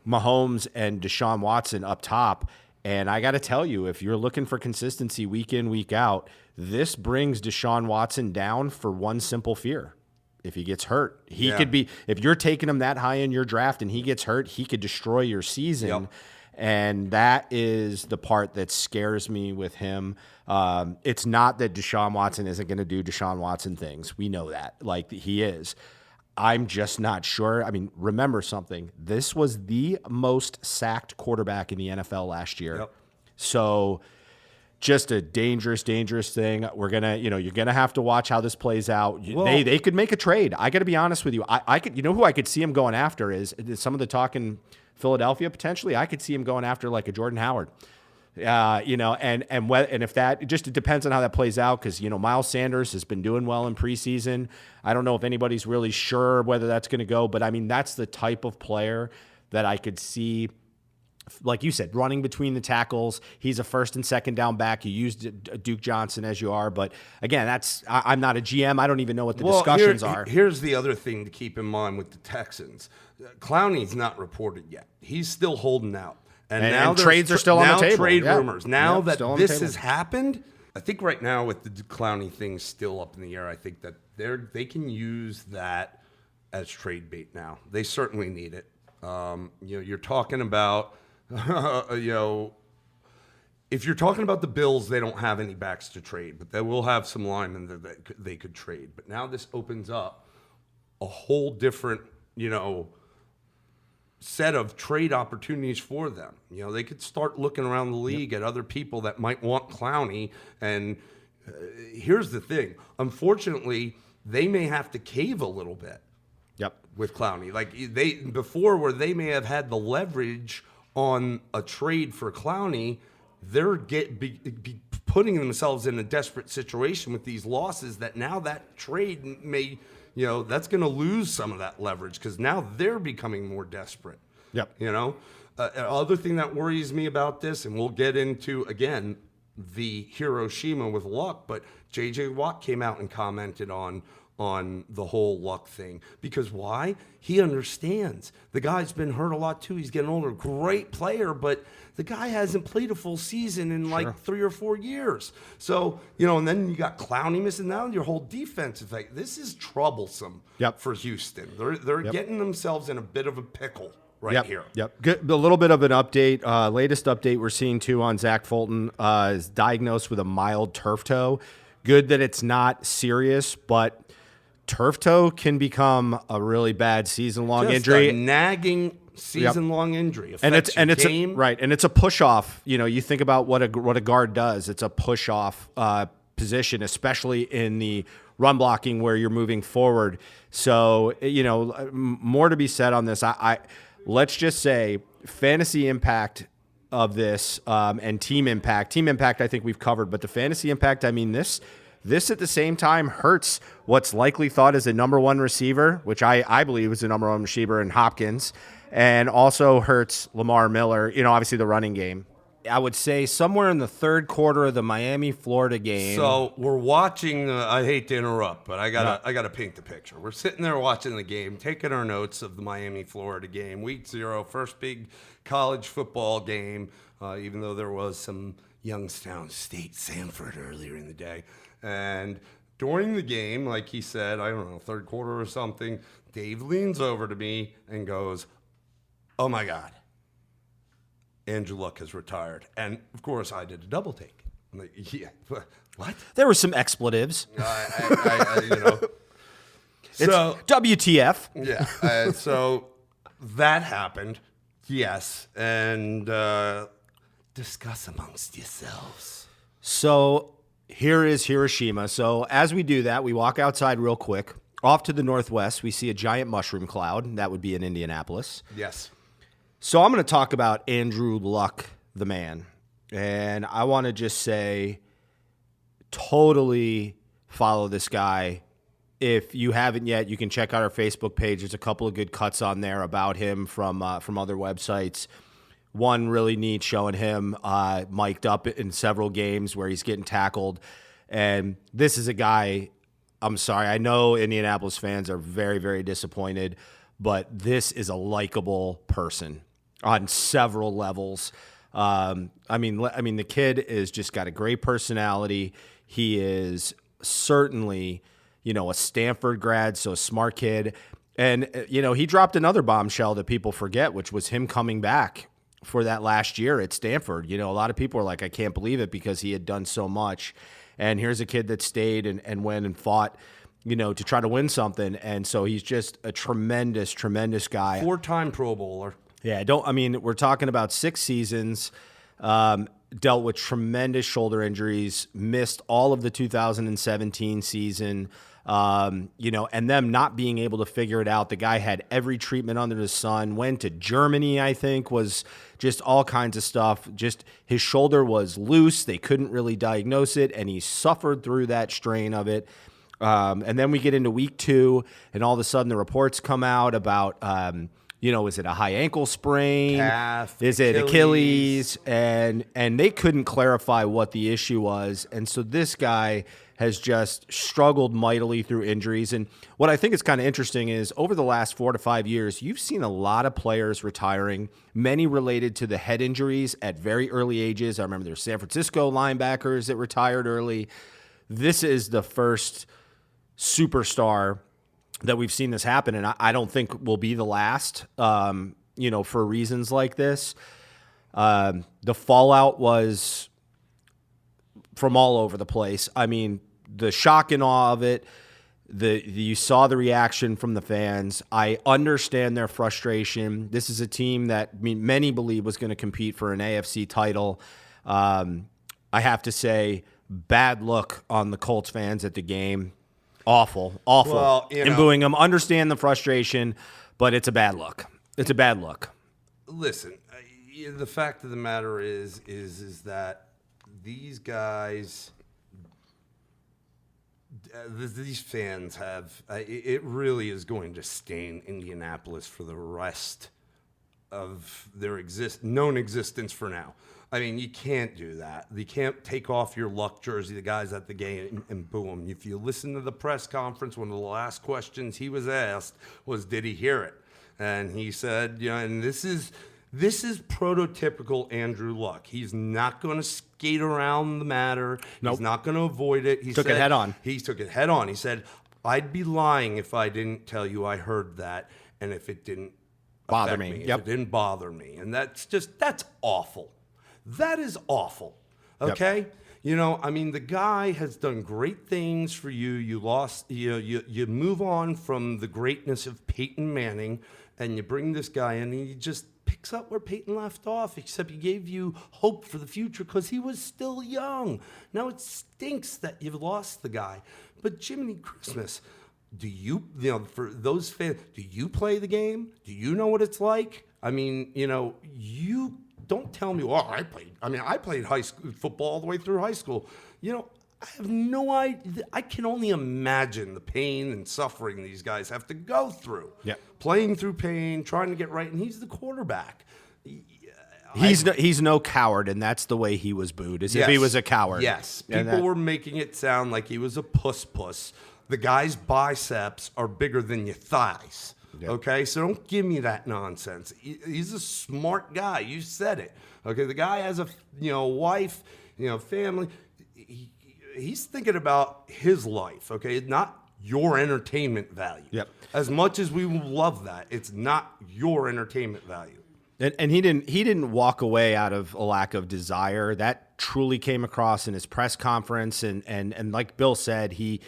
Mahomes and Deshaun Watson up top. And I got to tell you, if you're looking for consistency week in, week out, this brings Deshaun Watson down for one simple fear. If he gets hurt, he could be, if you're taking him that high in your draft and he gets hurt, he could destroy your season. Yep. And that is the part that scares me with him. It's not that Deshaun Watson isn't going to do Deshaun Watson things. We know that. Like, he is. I'm just not sure. I mean, remember something. This was the most sacked quarterback in the NFL last year. Yep. So just a dangerous thing. We're going to, you're going to have to watch how this plays out. Well, they could make a trade. I got to be honest with you. I could, who I could see him going after is some of the talk in Philadelphia potentially. I could see him going after like a Jordan Howard. And if that, it depends on how that plays out, because Miles Sanders has been doing well in preseason. I don't know if anybody's really sure whether that's going to go, but I mean, that's the type of player that I could see, like you said, running between the tackles. He's a first and second down back. You used Duke Johnson as you are, but again, I'm not a GM. I don't even know what the discussions are. Here's the other thing to keep in mind with the Texans. Clowney's not reported yet. He's still holding out. And now trades are still on the table. Trade rumors. Now that this has happened, I think right now with the Clowney thing still up in the air, I think that they can use that as trade bait now. They certainly need it. You're talking about, if you're talking about the Bills, they don't have any backs to trade, but they will have some linemen that they could trade. But now this opens up a whole different, set of trade opportunities for them. They could start looking around the league at other people that might want Clowney. And here's the thing. Unfortunately, they may have to cave a little bit. Yep. With Clowney. Like before where they may have had the leverage on a trade for Clowney, they're be putting themselves in a desperate situation with these losses that now that trade may, that's going to lose some of that leverage because now they're becoming more desperate. Yep. Other thing that worries me about this, and we'll get into, again, the Hiroshima with Luck, but J.J. Watt came out and commented on the whole Luck thing. Because why? He understands. The guy's been hurt a lot too. He's getting older. Great player, but the guy hasn't played a full season in like 3 or 4 years. So, and then you got Clowney missing out, your whole defensive thing. This is troublesome for Houston. They're getting themselves in a bit of a pickle here. Yep. Good, a little bit of an update. Latest update we're seeing too on Zach Fulton is diagnosed with a mild turf toe. Good that it's not serious, but turf toe can become a really bad season-long injury. A nagging season-long injury. And it's a push-off. You think about what a guard does. It's a push-off position, especially in the run blocking where you're moving forward. So, more to be said on this. Let's just say fantasy impact of this and team impact. Team impact, I think we've covered, but the fantasy impact, this at the same time hurts what's likely thought as a number one receiver, which I believe is the number one receiver in Hopkins, and also hurts Lamar Miller, obviously the running game. I would say somewhere in the third quarter of the Miami-Florida game. So we're watching, I hate to interrupt, but I gotta paint the picture. We're sitting there watching the game, taking our notes of the Miami-Florida game, week 0, first big college football game, even though there was some Youngstown State Sanford earlier in the day. And during the game, like he said, I don't know, third quarter or something, Dave leans over to me and goes, "Oh my God, Andrew Luck has retired." And of course, I did a double take. I'm like, yeah, what? There were some expletives. So WTF? Yeah. So that happened. Yes. And discuss amongst yourselves. So here is Hiroshima. So as we do that, we walk outside real quick. Off to the northwest, we see a giant mushroom cloud. That would be in Indianapolis. Yes. So I'm going to talk about Andrew Luck, the man. And I want to just say, totally follow this guy. If you haven't yet, you can check out our Facebook page. There's a couple of good cuts on there about him from other websites. One really neat showing him mic'd up in several games where he's getting tackled. And this is a guy, I'm sorry, I know Indianapolis fans are very, very disappointed, but this is a likable person on several levels. The kid is just got a great personality. He is certainly, a Stanford grad, so a smart kid. And, he dropped another bombshell that people forget, which was him coming back for that last year at Stanford. A lot of people are like, I can't believe it because he had done so much. And here's a kid that stayed and went and fought, to try to win something. And so he's just a tremendous, tremendous guy. 4-time Pro Bowler. Yeah, we're talking about 6 seasons, dealt with tremendous shoulder injuries, missed all of the 2017 season, and them not being able to figure it out. The guy had every treatment under the sun, went to Germany, I think, was just all kinds of stuff. Just his shoulder was loose. They couldn't really diagnose it, and he suffered through that strain of it. And then we get into week 2, and all of a sudden the reports come out about, is it a high ankle sprain? Calf, is it Achilles? And they couldn't clarify what the issue was. And so this guy has just struggled mightily through injuries. And what I think is kind of interesting is over the last 4 to 5 years, you've seen a lot of players retiring, many related to the head injuries at very early ages. I remember there's San Francisco linebackers that retired early. This is the first superstar that we've seen this happen, and I don't think will be the last, for reasons like this. The fallout was from all over the place. I mean, the shock and awe of it, You saw the reaction from the fans. I understand their frustration. This is a team that many believe was going to compete for an AFC title. I have to say, bad look on the Colts fans at the game. Awful. Well, and booing them. Understand the frustration, but it's a bad look. It's a bad look. Listen, the fact of the matter is that these guys, these fans have, it really is going to stain Indianapolis for the rest of their known existence for now. I mean, you can't do that. You can't take off your luck jersey, the guys at the game, and boo them. If you listen to the press conference, one of the last questions he was asked was, did he hear it? And he said, and this is prototypical Andrew Luck. He's not going to skate around the matter. Nope. He's not going to avoid it. He took it head on. He took it head on. He said, I'd be lying if I didn't tell you I heard that, and if it didn't bother me. If it didn't bother me. And that's awful. That is awful. Okay? Yep. The guy has done great things for you. You lost, you move on from the greatness of Peyton Manning, and you bring this guy in, and he just picks up where Peyton left off, except he gave you hope for the future because he was still young. Now it stinks that you've lost the guy. But Jiminy Christmas, do you for those fans, do you play the game? Do you know what it's like? I mean, you don't tell me, I played high school football all the way through high school. I have no idea. I can only imagine the pain and suffering these guys have to go through. Yeah. Playing through pain, trying to get right, and he's the quarterback. He's no coward, and that's the way he was booed, as if he was a coward. Yes. People were making it sound like he was a puss. The guy's biceps are bigger than your thighs. Yep. Okay, so don't give me that nonsense. He's a smart guy. You said it. Okay, the guy has a wife, family. He's thinking about his life. Okay, not your entertainment value. Yep. As much as we love that, it's not your entertainment value. And he didn't walk away out of a lack of desire. That truly came across in his press conference. And like Bill said, he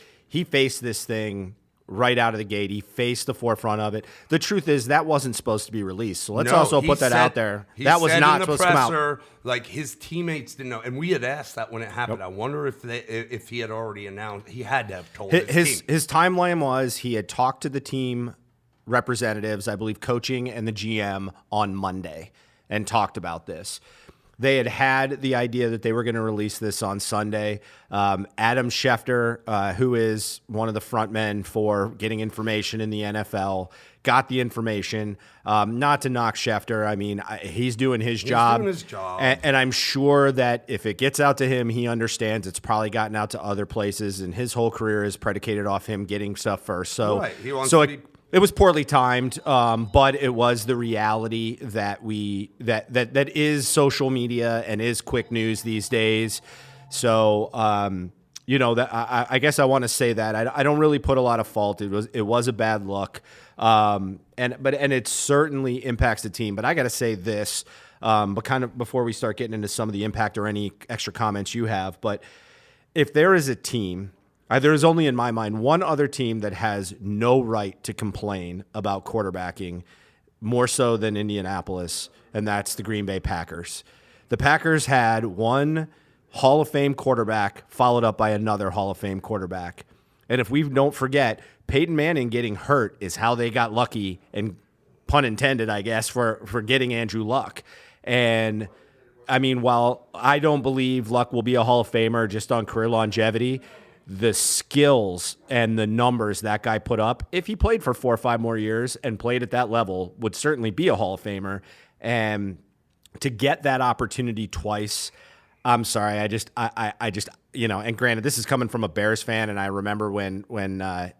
faced this thing right out of the gate. He faced the forefront of it. The truth is that wasn't supposed to be released. So let's also put that out there. That was not supposed to come out. Like his teammates didn't know, and we had asked that when it happened. Nope. I wonder if he had already announced. He had to have told his timeline was he had talked to the team representatives, I believe coaching and the GM on Monday, and talked about this. They had the idea that they were going to release this on Sunday. Adam Schefter, who is one of the front men for getting information in the NFL, got the information. Not to knock Schefter. I mean, he's doing his job. And I'm sure that if it gets out to him, he understands it's probably gotten out to other places, and his whole career is predicated off him getting stuff first. So, right. He wants to be. It was poorly timed, but it was the reality that that is social media and is quick news these days. So that I guess I want to say that I don't really put a lot of fault. It was a bad look, and it certainly impacts the team. But I got to say this, but kind of before we start getting into some of the impact or any extra comments you have, but if there is a team. There is only, in my mind, one other team that has no right to complain about quarterbacking more so than Indianapolis, and that's the Green Bay Packers. The Packers had one Hall of Fame quarterback followed up by another Hall of Fame quarterback. And if we don't forget, Peyton Manning getting hurt is how they got lucky, and pun intended, I guess, for getting Andrew Luck. And, I mean, while I don't believe Luck will be a Hall of Famer just on career longevity, the skills and the numbers that guy put up, if he played for 4 or 5 more years and played at that level, would certainly be a Hall of Famer. And to get that opportunity twice, I'm sorry, I just, and granted, this is coming from a Bears fan, and I remember when it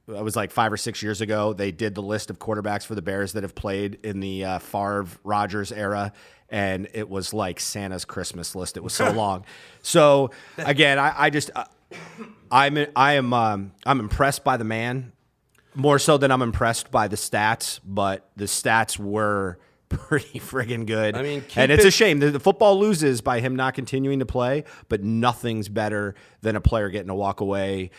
was like 5 or 6 years ago, they did the list of quarterbacks for the Bears that have played in the Favre-Rodgers era, and it was like Santa's Christmas list. It was so long. So again, I'm impressed by the man more so than I'm impressed by the stats, but the stats were pretty friggin' good. I mean, and it's a shame. The football loses by him not continuing to play, but nothing's better than a player getting to walk away.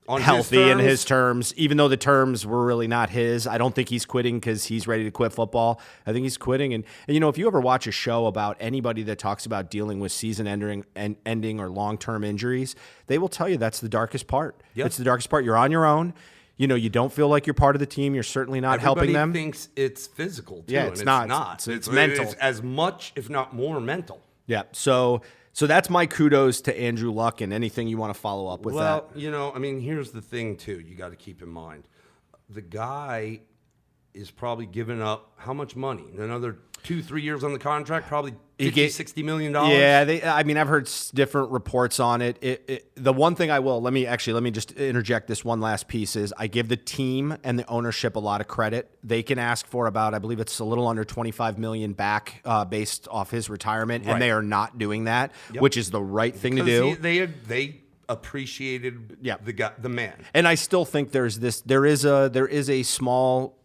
On healthy in terms? his terms, even though the terms were really not his. I don't think he's quitting because he's ready to quit football. I think he's quitting. And if you ever watch a show about anybody that talks about dealing with season-ending or long-term injuries, they will tell you that's the darkest part. Yep. It's the darkest part. You're on your own. You don't feel like you're part of the team. You're certainly not helping them. Everybody thinks it's physical, too. Yeah, and it's not. It's mental. It's as much, if not more, mental. Yeah. So that's my kudos to Andrew Luck, and anything you want to follow up with that. Well, here's the thing, too, you got to keep in mind. The guy is probably giving up how much money? Another 2-3 years on the contract, probably $60 million. Yeah, I've heard different reports on it. The one thing I will let me just interject this one last piece is I give the team and the ownership a lot of credit. They can ask for about, I believe it's a little under $25 million back based off his retirement, Right. and they are not doing that, which is the right thing to do. They appreciated the man. And I still think there is a small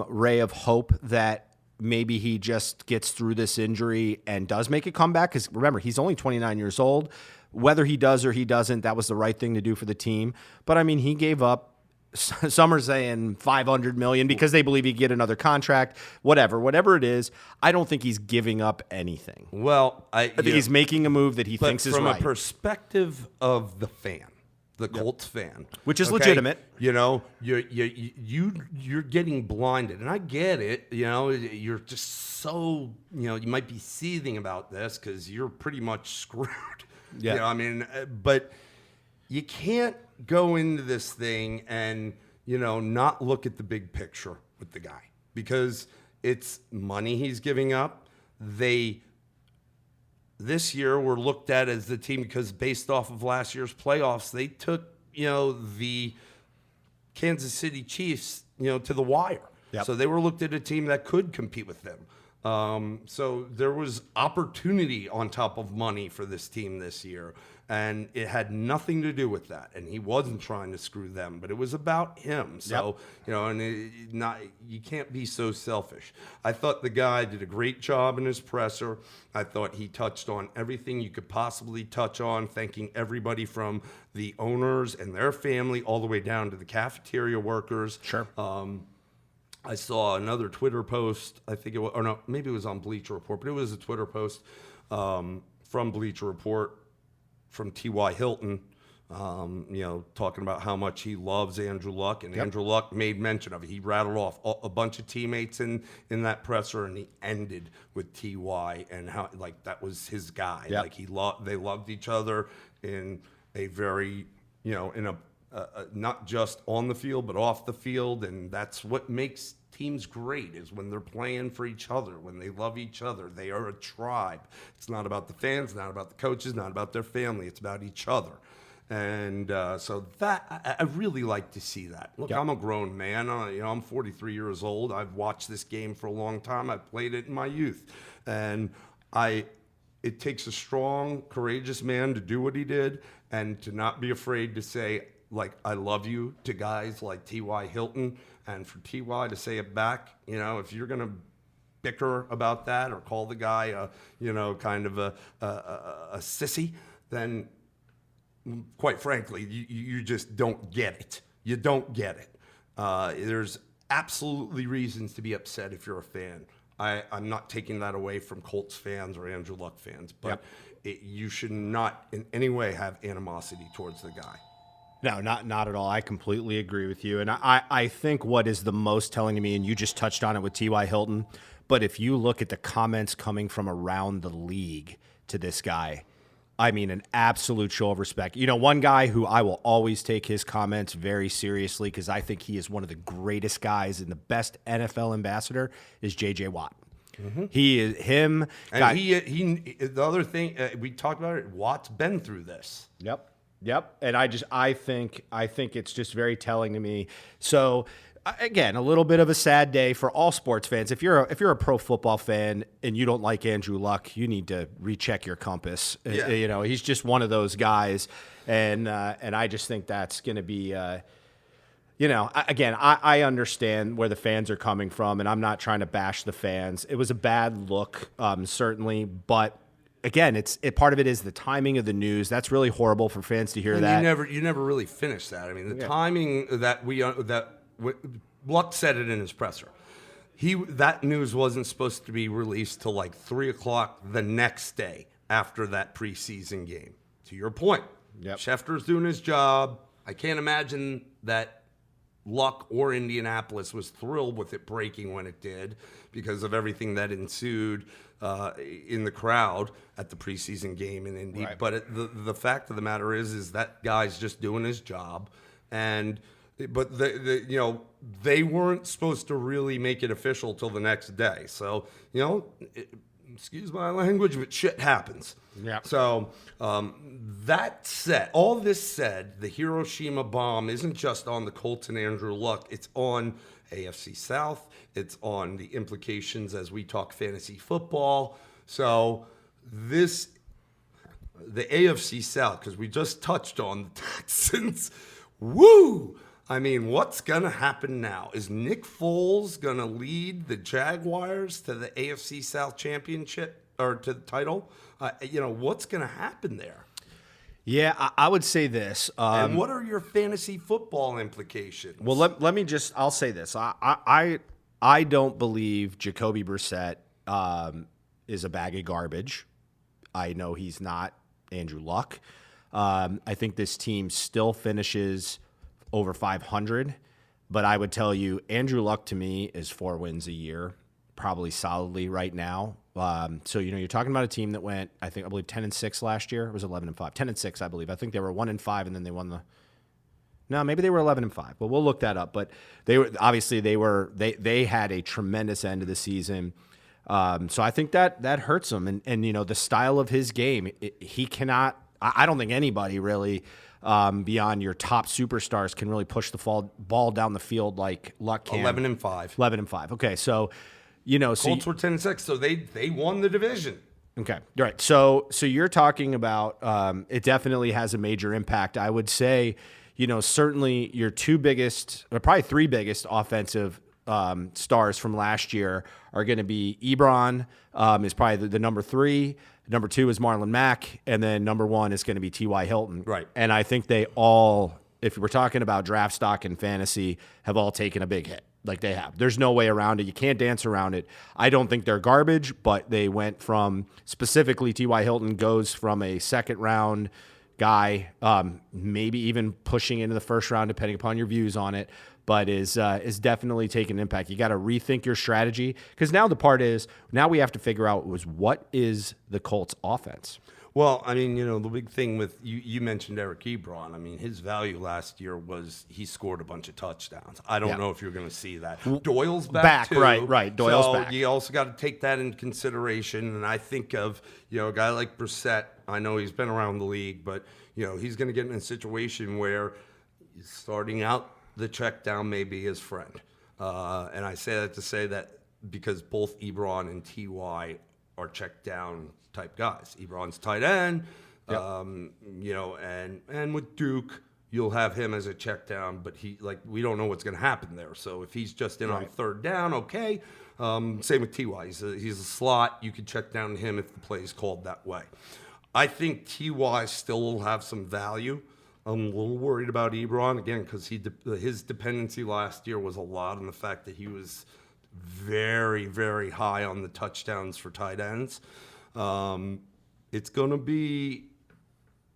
ray of hope that maybe he just gets through this injury and does make a comeback. Because remember, he's only 29 years old. Whether he does or he doesn't, that was the right thing to do for the team. But he gave up. Some are saying $500 million because they believe he get another contract. Whatever it is, I don't think he's giving up anything. Well, I think he's making a move that he thinks is right. From a perspective of the fan, the Colts fan, which is legitimate. You're getting blinded, and I get it. You're just so you might be seething about this because you're pretty much screwed. Yeah. But you can't go into this thing and not look at the big picture with the guy because it's money he's giving up. This year were looked at as the team because based off of last year's playoffs, they took, the Kansas City Chiefs, to the wire. Yep. So they were looked at a team that could compete with them. So there was opportunity on top of money for this team this year, and it had nothing to do with that. And he wasn't trying to screw them, but it was about him. So, you can't be so selfish. I thought the guy did a great job in his presser. I thought he touched on everything you could possibly touch on, thanking everybody from the owners and their family all the way down to the cafeteria workers. Sure. I saw another Twitter post, I think it was, or no, maybe it was on Bleacher Report, but it was a Twitter post from Bleacher Report from T.Y. Hilton, talking about how much he loves Andrew Luck, and Andrew Luck made mention of it. He rattled off a bunch of teammates in that presser, and he ended with T.Y. and how that was his guy. Yep. They loved each other in a very, in a not just on the field, but off the field. And that's what makes teams great is when they're playing for each other, when they love each other. They are a tribe. It's not about the fans, not about the coaches, not about their family. It's about each other. And so that I really like to see that. Look, I'm a grown man. I'm 43 years old. I've watched this game for a long time. I've played it in my youth. And it takes a strong, courageous man to do what he did and to not be afraid to say, I love you to guys like T.Y. Hilton, and for T.Y. to say it back, if you're going to bicker about that or call the guy kind of a sissy, then quite frankly, you just don't get it. You don't get it. There's absolutely reasons to be upset if you're a fan. I'm not taking that away from Colts fans or Andrew Luck fans, but you should not in any way have animosity towards the guy. No, not at all. I completely agree with you. And I think what is the most telling to me, and you just touched on it with T.Y. Hilton, but if you look at the comments coming from around the league to this guy, an absolute show of respect. One guy who I will always take his comments very seriously because I think he is one of the greatest guys and the best NFL ambassador is J.J. Watt. Mm-hmm. He is him. And he the other thing, we talked about it, Watt's been through this. Yep. And I think it's just very telling to me. So again, a little bit of a sad day for all sports fans. If you're a pro football fan and you don't like Andrew Luck, you need to recheck your compass. Yeah. He's just one of those guys. And I just think that's going to be, again, I understand where the fans are coming from, and I'm not trying to bash the fans. It was a bad look, certainly, but again, part of it is the timing of the news. That's really horrible for fans to hear that. You never really finished that. I mean, the timing that Luck said it in his presser. That news wasn't supposed to be released till like 3:00 the next day after that preseason game. To your point, Schefter's doing his job. I can't imagine that Luck or Indianapolis was thrilled with it breaking when it did because of everything that ensued in the crowd at the preseason game in Indy. Right. But the fact of the matter is that guy's just doing his job, but they weren't supposed to really make it official till the next day. So excuse my language, but shit happens. Yeah. So that said, all this said, the Hiroshima bomb isn't just on the Colts and Andrew Luck. It's on AFC South. It's on the implications as we talk fantasy football. So the AFC South, because we just touched on the Texans. Woo! I mean, what's going to happen now? Is Nick Foles going to lead the Jaguars to the AFC South championship or to the title? What's going to happen there? Yeah, I would say this. And what are your fantasy football implications? Well, let me I'll say this. I don't believe Jacoby Brissett is a bag of garbage. I know he's not Andrew Luck. I think this team still finishes over 500, but I would tell you Andrew Luck to me is 4 wins a year, probably solidly right now. So you're talking about a team that went, I believe 10-6 last year. It was 11-5, 10-6, I believe. I think they were 1-5, and then they won maybe they were 11-5. But we'll look that up. But they had a tremendous end of the season. So I think that hurts him. And the style of his game, he cannot. I don't think anybody really, beyond your top superstars, can really push the ball down the field like Luck can. 11-5. 11-5. Okay, so Colts were 10-6, so they won the division. Okay, all right. So you're talking about it definitely has a major impact. I would say, certainly your 2 biggest, or probably 3 biggest offensive stars from last year are going to be Ebron is probably the number 3. Number 2 is Marlon Mack, and then number 1 is going to be T.Y. Hilton. Right. And I think they all, if we're talking about draft stock and fantasy, have all taken a big hit. Like they have. There's no way around it. You can't dance around it. I don't think they're garbage, but they went from, specifically T.Y. Hilton goes from a second-round guy, maybe even pushing into the first round, depending upon your views on it, but is definitely taking an impact. You got to rethink your strategy, because now the part is, now we have to figure out what is the Colts offense. Well, I mean, the big thing with you mentioned Eric Ebron. I mean, his value last year was he scored a bunch of touchdowns. I don't know if you're going to see that. Doyle's back too. Right. Doyle's back. You also got to take that into consideration. And I think of, a guy like Brissett. I know he's been around the league, but, he's going to get in a situation where starting out the check down may be his friend. And I say that to say that because both Ebron and T.Y. are check down type guys. Ebron's tight end, and with Duke, you'll have him as a check down, but we don't know what's going to happen there. So if he's just in on third down, okay. Same with T.Y. He's a slot. You could check down him if the play is called that way. I think T.Y. still will have some value. I'm a little worried about Ebron, again, because his dependency last year was a lot on the fact that he was very, very high on the touchdowns for tight ends. It's going to be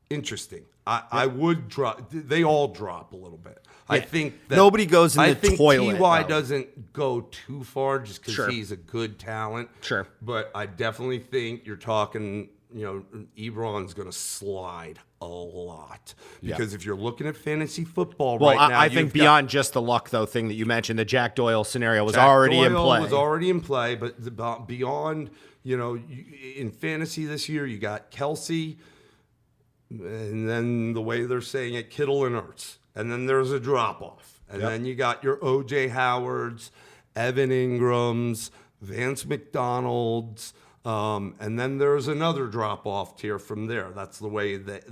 interesting. I would drop. They all drop a little bit. Yeah. I think that nobody goes in the toilet. I think T.Y. doesn't go too far just because he's a good talent. Sure. But I definitely think you're talking, Ebron's going to slide a lot. Because if you're looking at fantasy football right now. I think beyond just the Luck, though, thing that you mentioned, the Jack Doyle scenario was already in play. But beyond, in fantasy this year, you got Kelsey, and then the way they're saying it, Kittle and Ertz. And then there's a drop-off. And then you got your O.J. Howards, Evan Ingrams, Vance McDonald's, and then there's another drop-off tier from there. That's the way that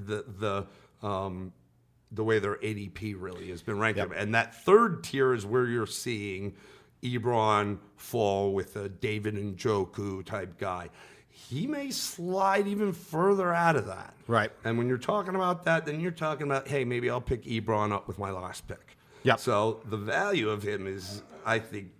the way their ADP really has been ranked. And that third tier is where you're seeing Ebron fall with a David Njoku type guy. he may slide even further out of that. Right. And when you're talking about that, then you're talking about, hey, maybe I'll pick Ebron up with my last pick. Yep. So the value of him is, I think,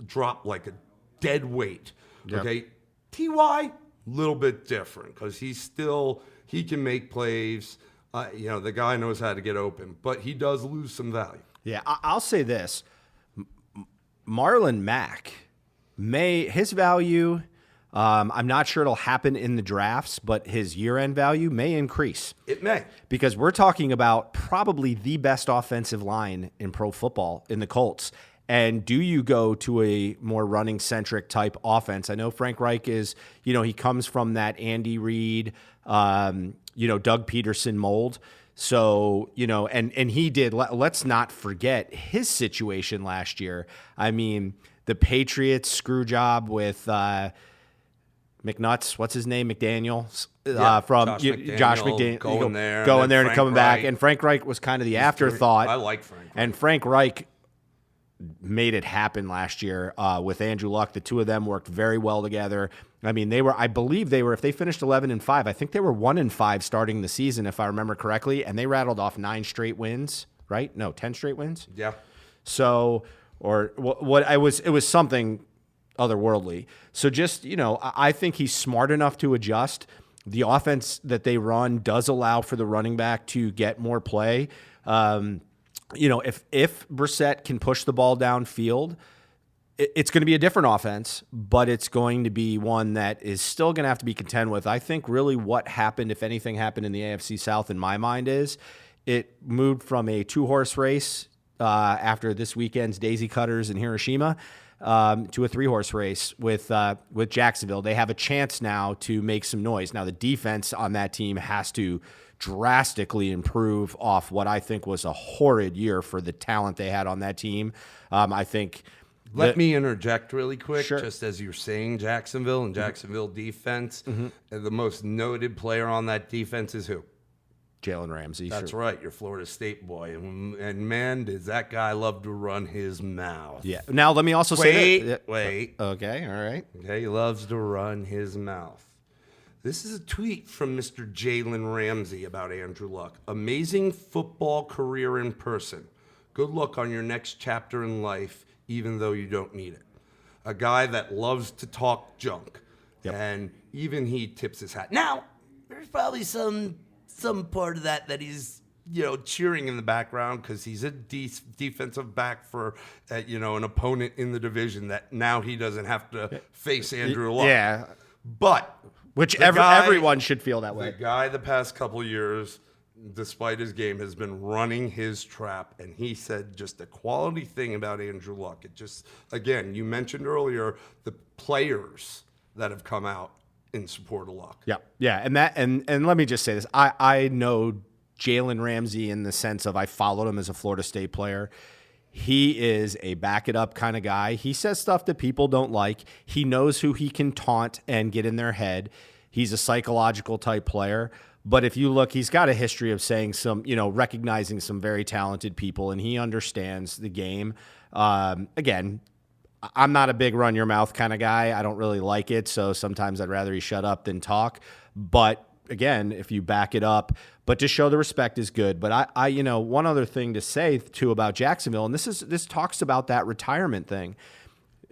dropped like a dead weight. Yep. Okay. Ty, little bit different because he can make plays. The guy knows how to get open, but he does lose some value. Yeah, I'll say this. Marlon Mack, his value, I'm not sure it'll happen in the drafts, but his year-end value may increase. It may. Because we're talking about probably the best offensive line in pro football in the Colts. And do you go to a more running-centric type offense? I know Frank Reich is, he comes from that Andy Reid, Doug Peterson mold. So, and he did, let's not forget his situation last year. I mean, the Patriots screw job with McNuts, what's his name? McDaniels, from Josh McDaniels. Going there and coming back. And Frank Reich was kind of the afterthought. I like Frank Reich. And Frank Reich made it happen last year with Andrew Luck. The two of them worked very well together. I mean, I believe if they finished 11-5, I think they were 1-5 starting the season, if I remember correctly, and they rattled off 9 straight wins, right? No, 10 straight wins. Yeah. So, it was something otherworldly. So just, I think he's smart enough to adjust. The offense that they run does allow for the running back to get more play. If Brissett can push the ball downfield, it's going to be a different offense, but it's going to be one that is still going to have to be contend with. I think really what happened, if anything happened in the AFC South in my mind, is it moved from a 2-horse race after this weekend's Daisy Cutters in Hiroshima to a 3-horse race with Jacksonville. They have a chance now to make some noise. Now the defense on that team has to drastically improve off what I think was a horrid year for the talent they had on that team. I think. Let me interject really quick, Sure. just as you're saying Jacksonville and Jacksonville defense. The most noted player on that defense is who? Jalen Ramsey. That's right, your Florida State boy. And man, does that guy love to run his mouth. Yeah. Now, let me also say that. Wait. Okay, all right. Okay, he loves to run his mouth. This is a tweet from Mr. Jalen Ramsey about Andrew Luck. Amazing football career in person. Good luck on your next chapter in life, even though you don't need it. A guy that loves to talk junk. Yep. And even he tips his hat. Now, there's probably some part of that he's, cheering in the background because he's a defensive back for, an opponent in the division that now he doesn't have to face Andrew Luck. Yeah. But everyone should feel that way. The guy the past couple years, despite his game, has been running his trap. And he said just a quality thing about Andrew Luck. It just, again, you mentioned earlier the players that have come out in support of Luck. Yeah. Yeah. And let me just say this. I know Jalen Ramsey in the sense of I followed him as a Florida State player. He is a back it up kind of guy. He says stuff that people don't like. He knows who he can taunt and get in their head. He's a psychological type player. But if you look, he's got a history of saying recognizing some very talented people, and he understands the game. Again, I'm not a big run your mouth kind of guy. I don't really like it. So sometimes I'd rather he shut up than talk. But again, if you back it up, but to show the respect is good. But I one other thing to say too about Jacksonville, and this talks about that retirement thing.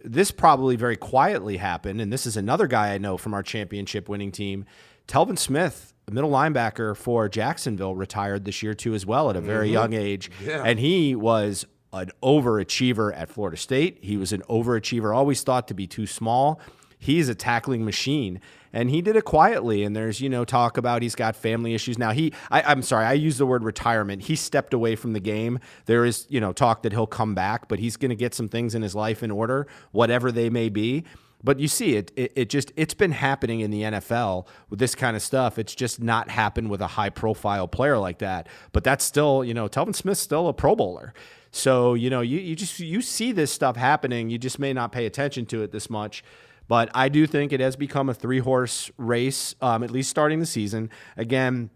This probably very quietly happened, and this is another guy I know from our championship winning team. Telvin Smith, a middle linebacker for Jacksonville, retired this year too as well at a very young age. Yeah. And he was an overachiever at Florida State. He was an overachiever, always thought to be too small. He's a tackling machine, and he did it quietly. And there's, talk about he's got family issues. Now, I'm sorry, I use the word retirement. He stepped away from the game. There is, talk that he'll come back, but he's going to get some things in his life in order, whatever they may be. But you see it's been happening in the NFL with this kind of stuff. It's just not happened with a high-profile player like that. But that's still, Telvin Smith's still a Pro Bowler. So, you see this stuff happening. You just may not pay attention to it this much. But I do think it has become a 3-horse race, at least starting the season. Again,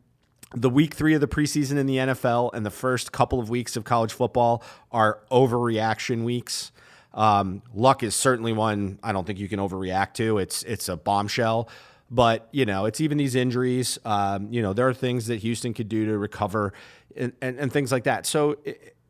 the week 3 of the preseason in the NFL and the first couple of weeks of college football are overreaction weeks. Luck is certainly one I don't think you can overreact to. It's a bombshell. But, it's even these injuries. There are things that Houston could do to recover and things like that. So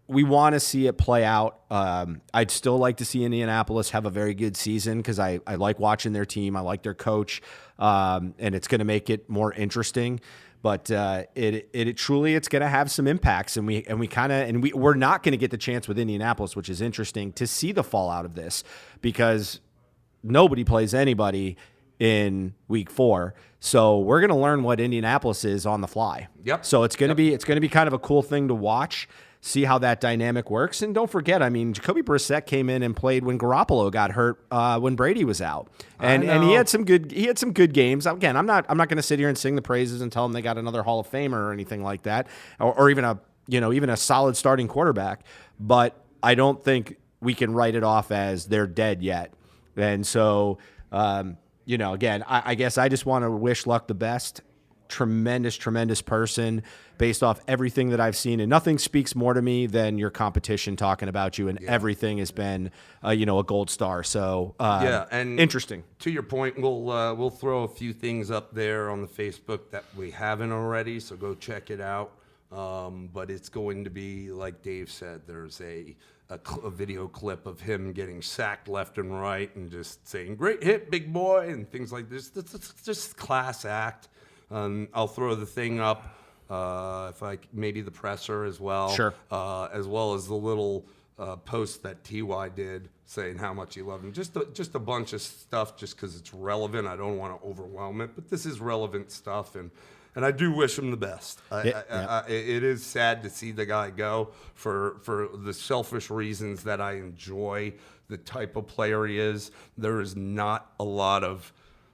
we want to see it play out. I'd still like to see Indianapolis have a very good season because I like watching their team. I like their coach, and it's going to make it more interesting. But it truly, it's going to have some impacts, and we're not going to get the chance with Indianapolis, which is interesting, to see the fallout of this because nobody plays anybody in week 4. So we're going to learn what Indianapolis is on the fly. Yep. So it's going to be kind of a cool thing to watch, see how that dynamic works. And don't forget, Jacoby Brissett came in and played when Garoppolo got hurt when Brady was out. And he had some good games. Again, I'm not going to sit here and sing the praises and tell them they got another Hall of Famer or anything like that, or even a solid starting quarterback. But I don't think we can write it off as they're dead yet. And so, again, I guess I just want to wish Luck the best. Tremendous person based off everything that I've seen. And nothing speaks more to me than your competition talking about you. And everything has been, a gold star. So, and interesting. To your point, we'll throw a few things up there on the Facebook that we haven't already. So go check it out. But it's going to be, like Dave said, there's a video clip of him getting sacked left and right and just saying, "Great hit, big boy," and things like this. It's just class act. I'll throw the thing up, maybe the presser as well. Sure. As well as the little post that TY did saying how much he loved him. Just a bunch of stuff just because it's relevant. I don't want to overwhelm it, but this is relevant stuff, and I do wish him the best. It is sad to see the guy go for the selfish reasons that I enjoy the type of player he is. There is not a lot of,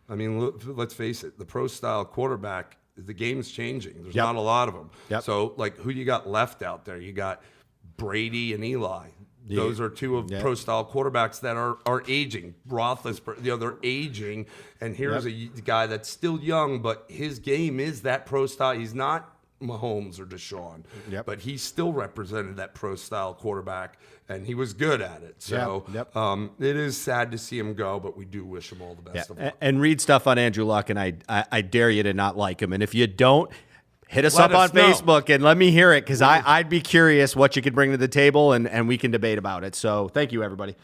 let's face it, the pro-style quarterback, the game's changing. There's not a lot of them. Yep. So, who you got left out there? You got Brady and Eli. Those are two of pro-style quarterbacks that are aging. Roethlisberger, they're aging. And here's a guy that's still young, but his game is that pro-style. He's not Mahomes or Deshaun, but he still represented that pro-style quarterback, and he was good at it. So it is sad to see him go, but we do wish him all the best of luck. And read stuff on Andrew Luck, and I dare you to not like him. And if you don't, hit us up on Facebook and let me hear it, because I'd be curious what you could bring to the table, and we can debate about it. So thank you, everybody.